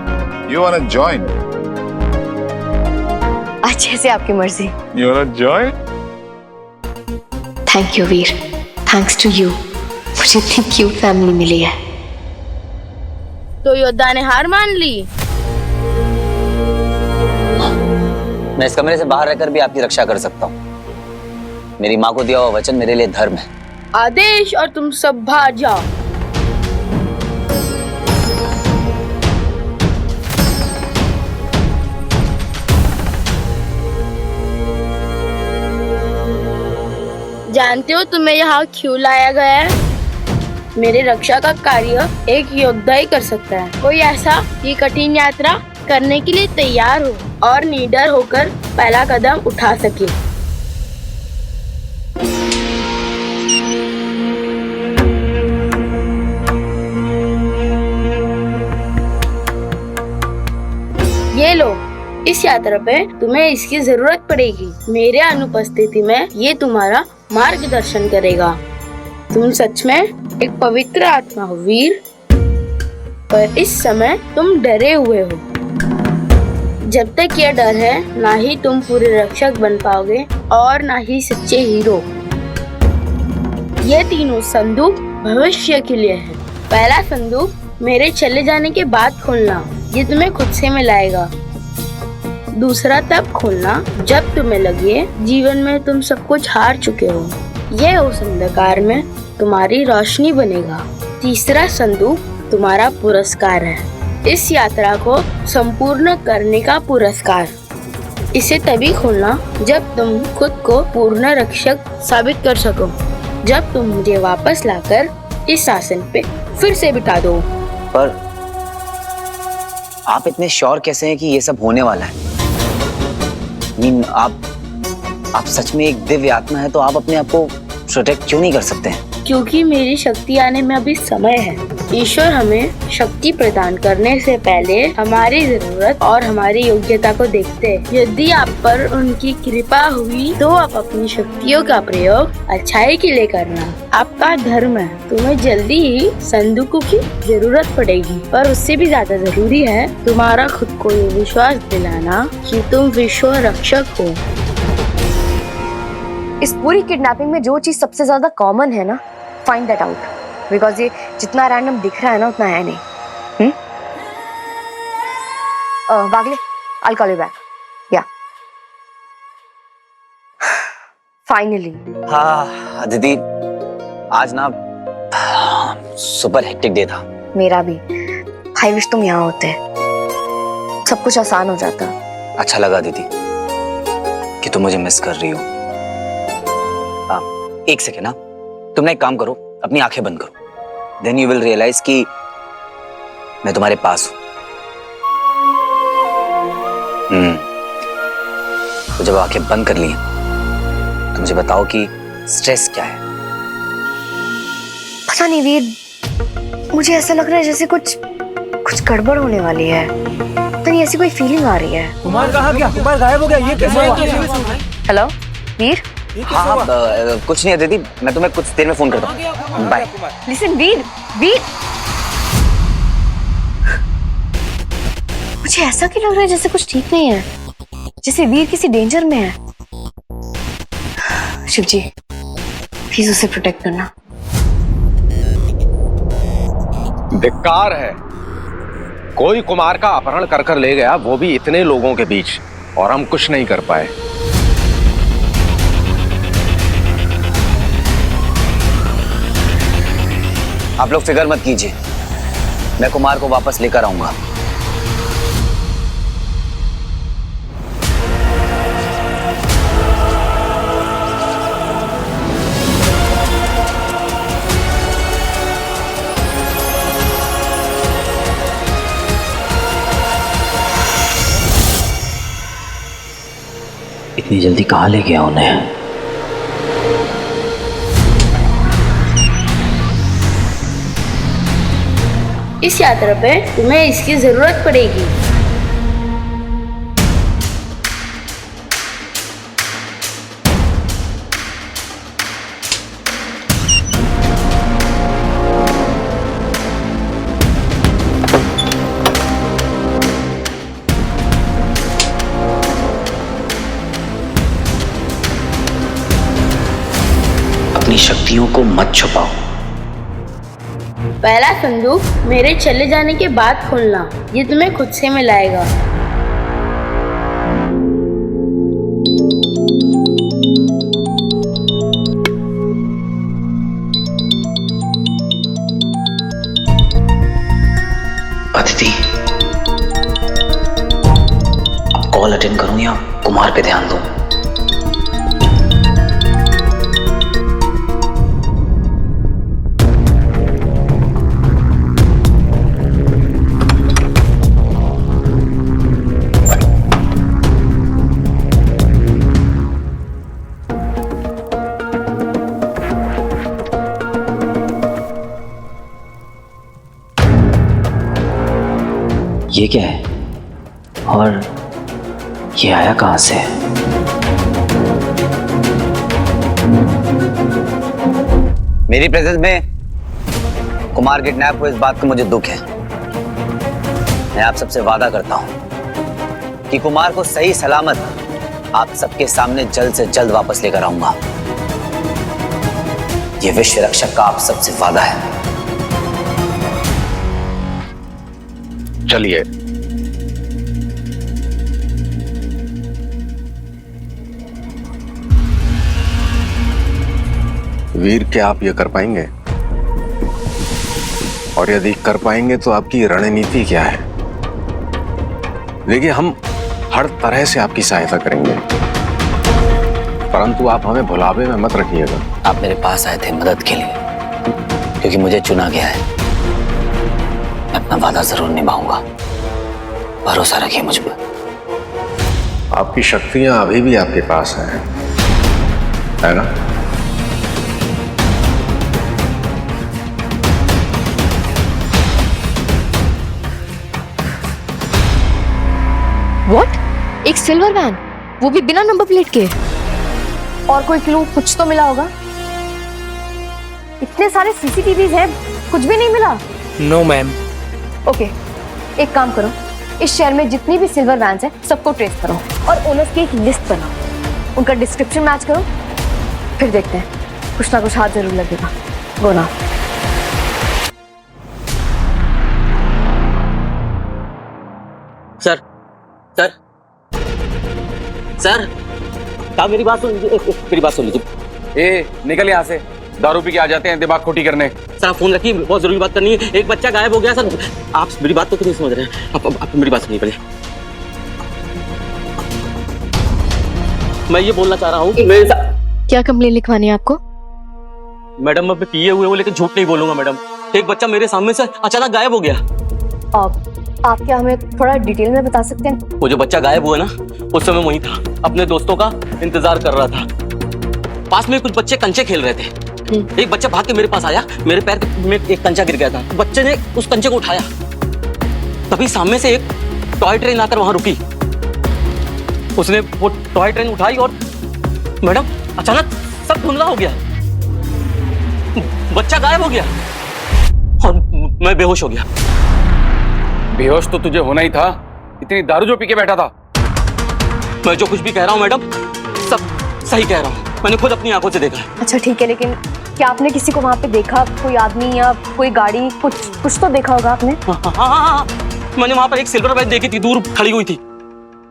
Speaker 7: अच्छे से आपकी मर्जी।
Speaker 8: You wanna join?
Speaker 9: Thank you Veer, thanks to you मुझे इतनी क्यूट फैमिली मिली है।
Speaker 15: तो योद्धा ने हार मान ली।
Speaker 2: मैं इस कमरे से बाहर रहकर भी आपकी रक्षा कर सकता हूँ। मेरी माँ को दिया हुआ वचन मेरे लिए धर्म है।
Speaker 15: आदेश और तुम सब बाहर जाओ। जानते हो तुम्हें यहाँ क्यों लाया गया है? मेरे रक्षा का कार्य एक योद्धा ही कर सकता है। कोई ऐसा ये कठिन यात्रा करने के लिए तैयार हो और निडर होकर पहला कदम उठा सके। ये लो, इस यात्रा पे तुम्हें इसकी जरूरत पड़ेगी। मेरे अनुपस्थिति में ये तुम्हारा मार्गदर्शन करेगा। तुम सच में एक पवित्र आत्मा हो वीर, पर इस समय तुम डरे हुए हो। जब तक यह डर है, ना ही तुम पूरे रक्षक बन पाओगे और ना ही सच्चे हीरो। ये तीनों संदूक भविष्य के लिए है। पहला संदूक मेरे चले जाने के बाद खोलना, ये तुम्हें खुद से मिलाएगा। दूसरा तब खोलना जब तुम्हें लगे जीवन में तुम सब कुछ हार चुके हो। यह उस अंधकार में तुम्हारी रोशनी बनेगा। तीसरा संदूक तुम्हारा पुरस्कार है, इस यात्रा को संपूर्ण करने का पुरस्कार। इसे तभी खोलना जब तुम खुद को पूर्ण रक्षक साबित कर सको, जब तुम मुझे वापस लाकर इस आसन पे फिर से बिठा दो।
Speaker 2: पर आप इतने श्योर कैसे हैं कि ये सब होने वाला है? आप सच में एक दिव्य आत्मा है, तो आप अपने आप को प्रोटेक्ट क्यों नहीं कर सकते हैं?
Speaker 15: क्योंकि मेरी शक्ति आने में अभी समय है। ईश्वर हमें शक्ति प्रदान करने से पहले हमारी जरूरत और हमारी योग्यता को देखते हैं। यदि आप पर उनकी कृपा हुई तो आप अपनी शक्तियों का प्रयोग अच्छाई के लिए करना। आपका धर्म है। तुम्हें जल्दी ही संदूकों की जरूरत पड़ेगी, पर उससे भी ज्यादा जरूरी है तुम्हारा खुद को ये विश्वास दिलाना कि तुम विश्व रक्षक हो।
Speaker 7: इस पूरी किडनैपिंग में जो चीज सबसे ज्यादा कॉमन है ना, फाइंड दैट आउट, बिकॉज ये जितना रैंडम दिख रहा है ना उतना है नहीं। Bagle, I'll call you back. Yeah. Finally.
Speaker 2: हाँ दीदी, आज ना सुपर हेक्टिक डे था।
Speaker 7: मेरा भी। आई विश तुम यहाँ होते, सब कुछ आसान हो जाता।
Speaker 2: अच्छा लगा दीदी कि तुम मुझे मिस कर रही हो। एक सेकेंड ना, तुम ना एक काम करो, अपनी आंखें बंद करो, देन यू विल रियलाइज कि मैं तुम्हारे पास हूं। तो जब आंखें बंद कर ली तो मुझे बताओ कि स्ट्रेस क्या है?
Speaker 7: पता नहीं वीर, मुझे ऐसा लग रहा है जैसे कुछ गड़बड़ होने वाली है। पता नहीं, ऐसी कोई फीलिंग आ रही है।
Speaker 5: कुमार कहाँ गया? कुमार गायब हो गया, ये कैसे हुआ?
Speaker 7: हेलो वीर।
Speaker 2: हाँ, कुछ नहीं है दीदी, मैं तुम्हें कुछ देर में फोन करता हूँ। बाय।
Speaker 7: लिसन वीर, मुझे ऐसा क्यों लग रहा है जैसे कुछ ठीक नहीं है, जैसे वीर किसी डेंजर में है। शिव जी प्लीज उसे प्रोटेक्ट करना।
Speaker 12: धिक्कार है, कोई कुमार का अपहरण कर ले गया, वो भी इतने लोगों के बीच, और हम कुछ नहीं कर पाए।
Speaker 2: आप लोग फिक्र मत कीजिए, मैं कुमार को वापस लेकर आऊंगा। इतनी जल्दी कहाँ ले गया उन्हें?
Speaker 15: इस यात्रा पे तुम्हें इसकी जरूरत पड़ेगी।
Speaker 2: अपनी शक्तियों को मत छुपाओ।
Speaker 15: पहला संदूक मेरे चले जाने के बाद खोलना, ये तुम्हें खुद से मिलाएगा।
Speaker 2: अदिति, अब कॉल अटेंड करूं या कुमार पे ध्यान दूं? ये क्या है? और ये आया कहां से? मेरी प्रेजेंस में कुमार किडनैप हुए इस बात का मुझे दुख है। मैं आप सबसे वादा करता हूं कि कुमार को सही सलामत आप सबके सामने जल्द से जल्द वापस लेकर आऊंगा। यह विश्व रक्षक का आप सबसे वादा है।
Speaker 12: चलिए। वीर, क्या आप ये कर पाएंगे? और यदि कर पाएंगे तो आपकी रणनीति क्या है? देखिए, हम हर तरह से आपकी सहायता करेंगे, परंतु आप हमें भुलावे में मत रखिएगा।
Speaker 2: आप मेरे पास आए थे मदद के लिए, क्योंकि मुझे चुना गया है। मैं अपना वादा जरूर निभाऊंगा, भरोसा रखिए मुझ पर।
Speaker 12: आपकी शक्तियां अभी भी आपके पास हैं, है ना?
Speaker 7: व्हाट? एक सिल्वर वैन, वो भी बिना नंबर प्लेट के। और कोई क्लू कुछ तो मिला होगा? इतने सारे सीसीटीवीज हैं, कुछ भी नहीं मिला?
Speaker 5: No ma'am.
Speaker 7: ओके, एक काम करो, इस शहर में जितनी भी सिल्वर वैन्स हैं सबको ट्रेस करो और ओनर्स की एक लिस्ट बनाओ, उनका डिस्क्रिप्शन मैच करो, फिर देखते हैं, कुछ ना कुछ हाथ जरूर लगेगा। गो ना।
Speaker 5: सर सर सर, क्या मेरी बात सुन लीजिए, मेरी बात सुन लीजिए।
Speaker 6: ए, निकल यहाँ से। दारू पी के आ जाते हैं दिमाग खोटी करने।
Speaker 5: सर आप फोन रखिए, बहुत जरूरी बात करनी है। एक बच्चा गायब हो गया सर। आप मेरी बात तो क्यों नहीं समझ रहे हैं? आप मेरी बात सुनिए पहले। मैं ये बोलना चाह रहा हूँ कि
Speaker 7: क्या कंप्लेन लिखवानी है आपको?
Speaker 5: मैडम, मैं पिए हुए हूँ लेकिन झूठ नहीं बोलूंगा मैडम। एक बच्चा मेरे सामने से अचानक गायब हो गया।
Speaker 7: आप क्या हमें थोड़ा डिटेल में बता सकते हैं?
Speaker 5: वो जो बच्चा गायब हुआ ना, उस समय वहीं था, अपने दोस्तों का इंतजार कर रहा था। पास में कुछ बच्चे कंचे खेल रहे थे। एक बच्चा भाग के मेरे पास आया, मेरे पैर में एक कंचा गिर गया था। बच्चे ने उस कंचे को उठाया, तभी सामने से एक टॉय ट्रेन आकर वहां रुकी। उसने वो टॉय ट्रेन उठाई और मैडम अचानक सब धुंधला हो गया, बच्चा गायब हो गया और मैं बेहोश हो गया।
Speaker 6: बेहोश तो तुझे होना ही था, इतनी दारू जो पी के बैठा था।
Speaker 5: मैं जो कुछ भी कह रहा हूँ मैडम, सब सही कह रहा हूँ, मैंने खुद अपनी आंखों से देखा है।
Speaker 7: अच्छा ठीक है, लेकिन क्या आपने किसी को वहाँ पे देखा? कोई आदमी या कोई गाड़ी, कुछ तो देखा होगा आपने?
Speaker 5: हाँ, मैंने वहाँ पर एक सिल्वर वैन देखी थी, दूर खड़ी हुई थी,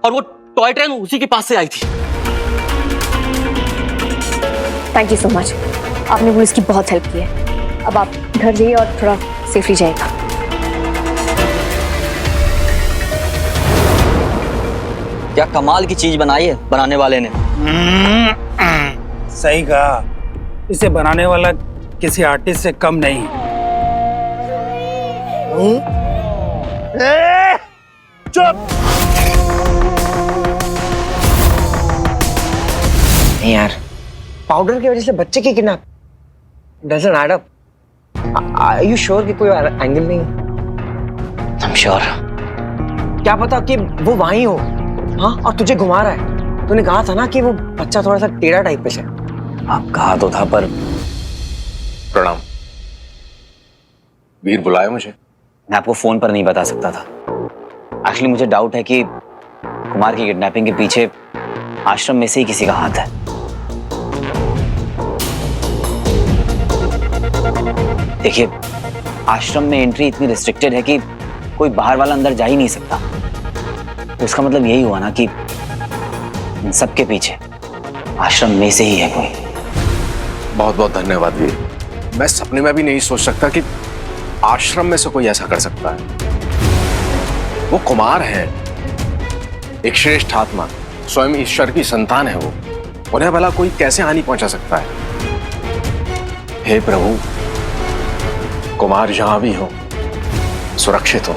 Speaker 5: और वो टॉय ट्रेन उसी के पास से आई थी।
Speaker 7: थैंक यू सो मच, आपने पुलिस की बहुत हेल्प की है। अब आप घर जाइए और थोड़ा सेफली जाइएगा।
Speaker 2: क्या कमाल की चीज बनाई है बनाने वाले ने।
Speaker 16: सही कहा, इसे बनाने वाला किसी आर्टिस्ट से कम नहीं।
Speaker 5: चुप।
Speaker 4: नहीं यार, पाउडर की वजह से बच्चे की kidnap doesn't add up. Are you sure कि कोई एंगल नहीं है?
Speaker 2: I am sure.
Speaker 4: क्या पता कि वो वहीं हो। हाँ, और तुझे घुमा रहा है। तूने कहा था ना कि वो बच्चा थोड़ा सा टेढ़ा टाइप पे है।
Speaker 2: आप कहा तो था, पर
Speaker 12: प्रणाम। वीर बुलाया मुझे?
Speaker 2: मैं आपको फोन पर नहीं बता सकता था। एक्चुअली मुझे डाउट है कि कुमार की किडनैपिंग के पीछे आश्रम में से ही किसी का हाथ है। देखिए, आश्रम में एंट्री इतनी रिस्ट्रिक्टेड है कि कोई बाहर वाला अंदर जा ही नहीं सकता। तो इसका मतलब यही हुआ ना कि इन सबके पीछे आश्रम में से ही है कोई।
Speaker 12: बहुत बहुत धन्यवाद वीर। मैं सपने में भी नहीं सोच सकता कि आश्रम में से कोई ऐसा कर सकता है। वो कुमार है, एक श्रेष्ठ आत्मा, स्वयं ईश्वर की संतान है वो। उन्हें भला कोई कैसे हानि पहुंचा सकता है? हे प्रभु, कुमार जहां भी हो सुरक्षित हो।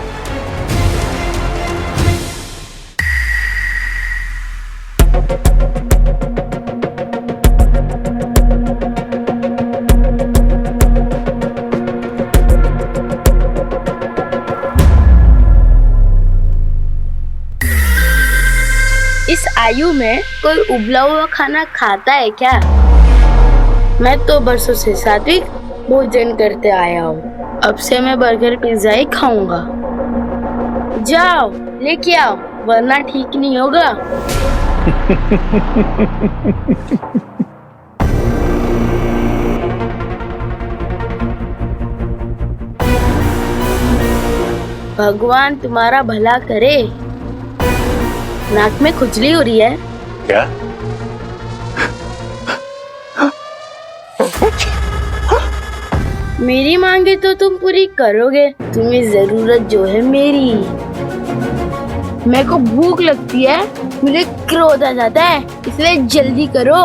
Speaker 15: इस आयु में कोई उबला हुआ खाना खाता है क्या? मैं तो बरसों से सात्विक भोजन करते आया हूँ। अब से मैं बर्गर पिज्जा ही खाऊंगा। जाओ लेके आओ, वरना ठीक नहीं होगा। भगवान तुम्हारा भला करे। नाक में खुजली हो रही है
Speaker 1: क्या?
Speaker 15: मेरी मांगे तो तुम पूरी करोगे। तुम्हें जरूरत जो है मेरी। मेरे को भूख लगती है, मुझे क्रोध आ जाता है, इसलिए जल्दी करो।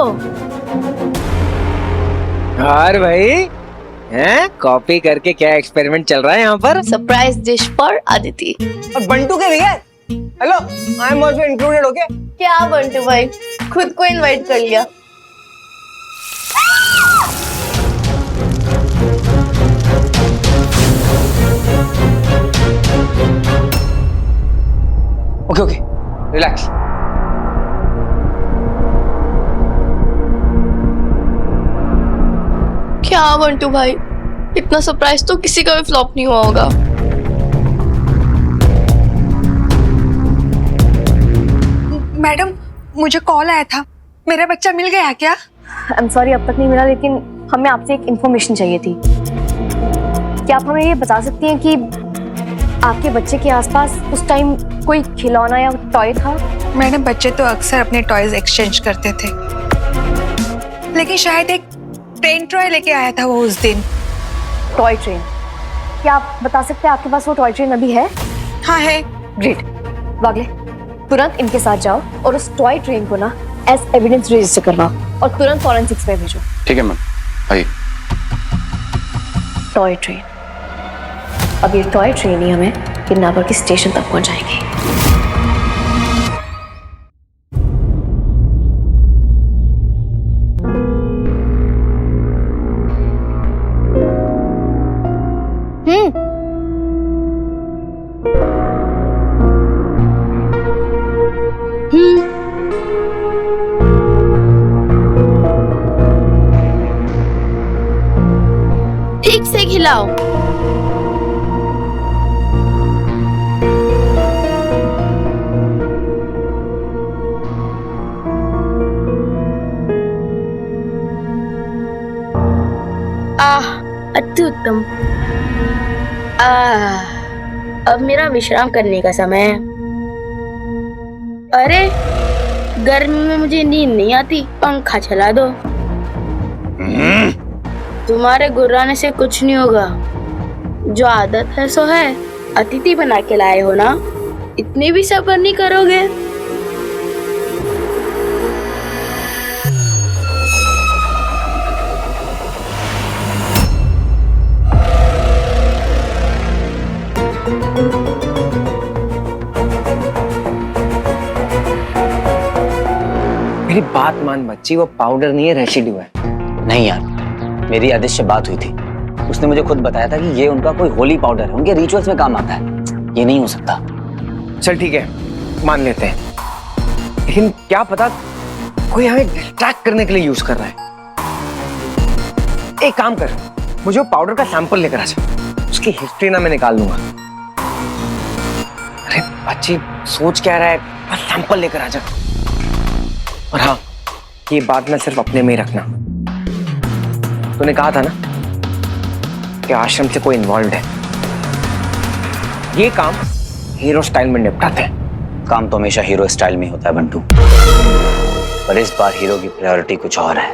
Speaker 4: और भाई हैं कॉपी करके क्या एक्सपेरिमेंट चल रहा है यहाँ पर?
Speaker 9: Surprise dish for Aditi.
Speaker 4: और बंटू के भैया, hello, I am also included. Okay
Speaker 9: क्या बंटू भाई, खुद को इनवाइट कर लिया।
Speaker 4: Okay okay, relax.
Speaker 9: क्या बंटू भाई, इतना सरप्राइज तो किसी का भी फ्लॉप नहीं हुआ होगा।
Speaker 17: मैडम, मुझे कॉल आया था, मेरा बच्चा मिल गया क्या?
Speaker 7: आई एम सॉरी, अब तक नहीं मिला, लेकिन हमें आपसे एक इन्फॉर्मेशन चाहिए थी। क्या आप हमें ये बता सकती हैं कि आपके बच्चे के आसपास उस टाइम कोई खिलौना या टॉय था?
Speaker 17: मैडम, बच्चे तो अक्सर अपने टॉयज एक्सचेंज करते थे, लेकिन शायद एक ट्रेन टॉय लेके आया था वो उस दिन।
Speaker 7: Toy train? क्या आप बता सकते हैं आपके पास वो टॉय ट्रेन अभी है?
Speaker 17: हाँ है।
Speaker 7: ग्रेट। वागले, तुरंत इनके साथ जाओ और उस टॉय ट्रेन को ना एज एविडेंस रजिस्टर करवाओ और तुरंत फॉरेंसिक्स में भेजो।
Speaker 6: ठीक है मैम। आइए।
Speaker 7: Toy train. अब ये टॉय ट्रेन ही हमें किडनैपर के स्टेशन तक पहुंचाएगी।
Speaker 15: ठीक से खिलाओ। अत्युत्तम। अब मेरा विश्राम करने का समय है। अरे, गर्मी में मुझे नींद नहीं आती, पंखा चला दो। तुम्हारे गुर्राने से कुछ नहीं होगा। जो आदत है सो है। अतिथि बना के लाए हो ना, इतनी भी सब्र नहीं करोगे?
Speaker 4: मेरी बात मान बच्ची, वो पाउडर नहीं है, रेसिड्यू है।
Speaker 2: नहीं यार, मेरी आदित्य से बात हुई थी, उसने मुझे खुद बताया था कि ये उनका कोई होली पाउडर है, उनके रिचुअल्स में काम आता है। ये नहीं हो सकता।
Speaker 4: चल ठीक है, मान लेते हैं, लेकिन क्या पता कोई हमें डिस्ट्रैक्ट करने के लिए यूज कर रहा है। एक काम कर, मुझे वो पाउडर का सैंपल लेकर आ जा, उसकी हिस्ट्री ना मैं निकाल लूंगा। अरे बच्ची सोच क्या रहा है, बस सैंपल लेकर आ जा। और हाँ, ये बात ना सिर्फ अपने में ही रखना। तूने कहा था ना कि आश्रम से कोई इन्वॉल्व है। ये काम हीरो स्टाइल में निपटाते हैं।
Speaker 2: काम तो हमेशा हीरो स्टाइल में होता है बंटू, पर इस बार हीरो की प्रायोरिटी कुछ और है।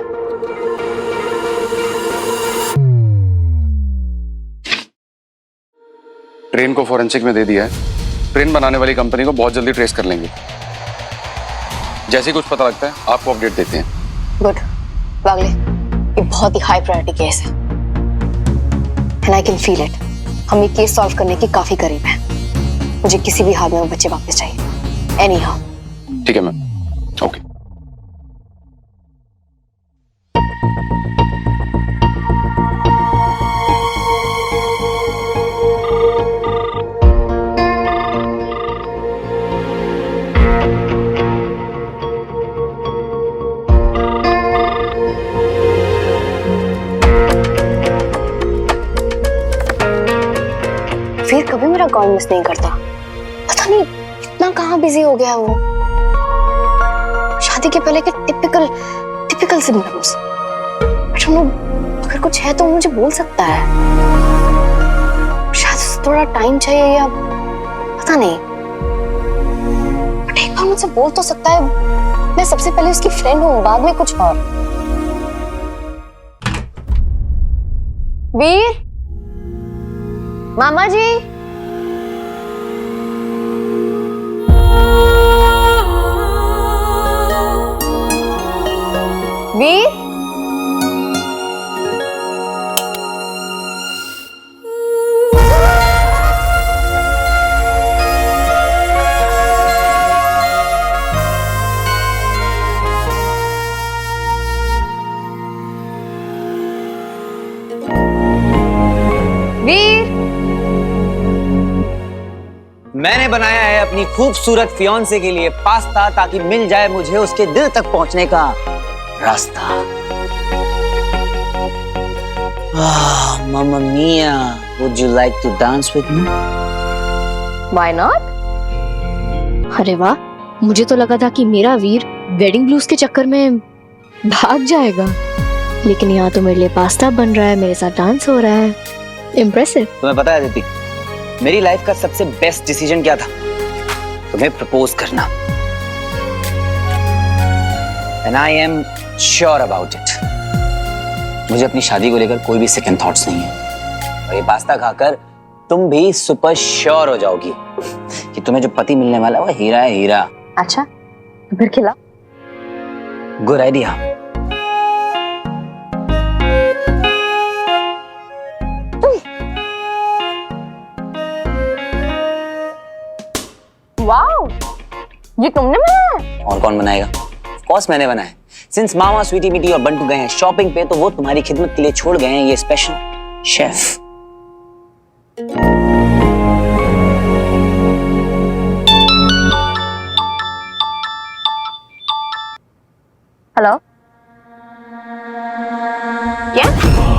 Speaker 6: ट्रेन को फॉरेंसिक में दे दिया है। ट्रेन बनाने वाली कंपनी को बहुत जल्दी ट्रेस कर लेंगे। जैसे कुछ पता लगता है आपको अपडेट देते हैं।
Speaker 7: गुड। वागले, ये बहुत ही हाई प्रायोरिटी केस है and I can feel it. हम ये केस सॉल्व करने के काफी करीब हैं। मुझे किसी भी हाल में वो बच्चे वापस चाहिए, एनी हाउ।
Speaker 6: ठीक है मैम, ओके।
Speaker 7: मिस नहीं करता। पता नहीं इतना कहाँ बिजी हो गया है वो। शादी के पहले के टिपिकल सिम्टम्स। अगर कुछ है तो मुझे बोल सकता है। शायद उसे थोड़ा टाइम चाहिए या पता नहीं, बट एक बार मुझसे बोल तो सकता है। मैं सबसे पहले उसकी फ्रेंड हूँ, बाद में कुछ और। वीर, मामा जी। वीर,
Speaker 4: मैंने बनाया है अपनी खूबसूरत फियांसे के लिए पास्ता, ताकि मिल जाए मुझे उसके दिल तक पहुंचने का रास्ता। मामा मिया, would you like to dance with me?
Speaker 7: Why not? अरे वाह, मुझे तो लगा था कि मेरा वीर वेडिंग ब्लूज के चक्कर में भाग जाएगा, लेकिन यहाँ तो मेरे लिए पास्ता बन रहा है, मेरे साथ डांस हो रहा है। इम्प्रेसिव।
Speaker 4: तुम्हें पता है दीदी, मेरी लाइफ का सबसे बेस्ट डिसीजन क्या था? तुम्हें प्रपोज करना। And I am sure about it. मुझे अपनी शादी को लेकर कोई भी सेकंड थॉट्स नहीं है। और ये पास्ता खाकर तुम भी सुपर श्योर हो जाओगी कि तुम्हें जो पति मिलने वाला है वो हीरा है, हीरा।
Speaker 7: अच्छा, तो फिर खिला।
Speaker 4: Good idea.
Speaker 7: वाओ, ये तुमने बनाया?
Speaker 4: और कौन बनाएगा? ऑफ कोर्स मैंने बनाया है। सिंस मामा, स्वीटी मिटी और बंटू गए हैं शॉपिंग पे, तो वो तुम्हारी खिदमत के लिए छोड़ गए हैं ये स्पेशल शेफ।
Speaker 7: हेलो, क्या?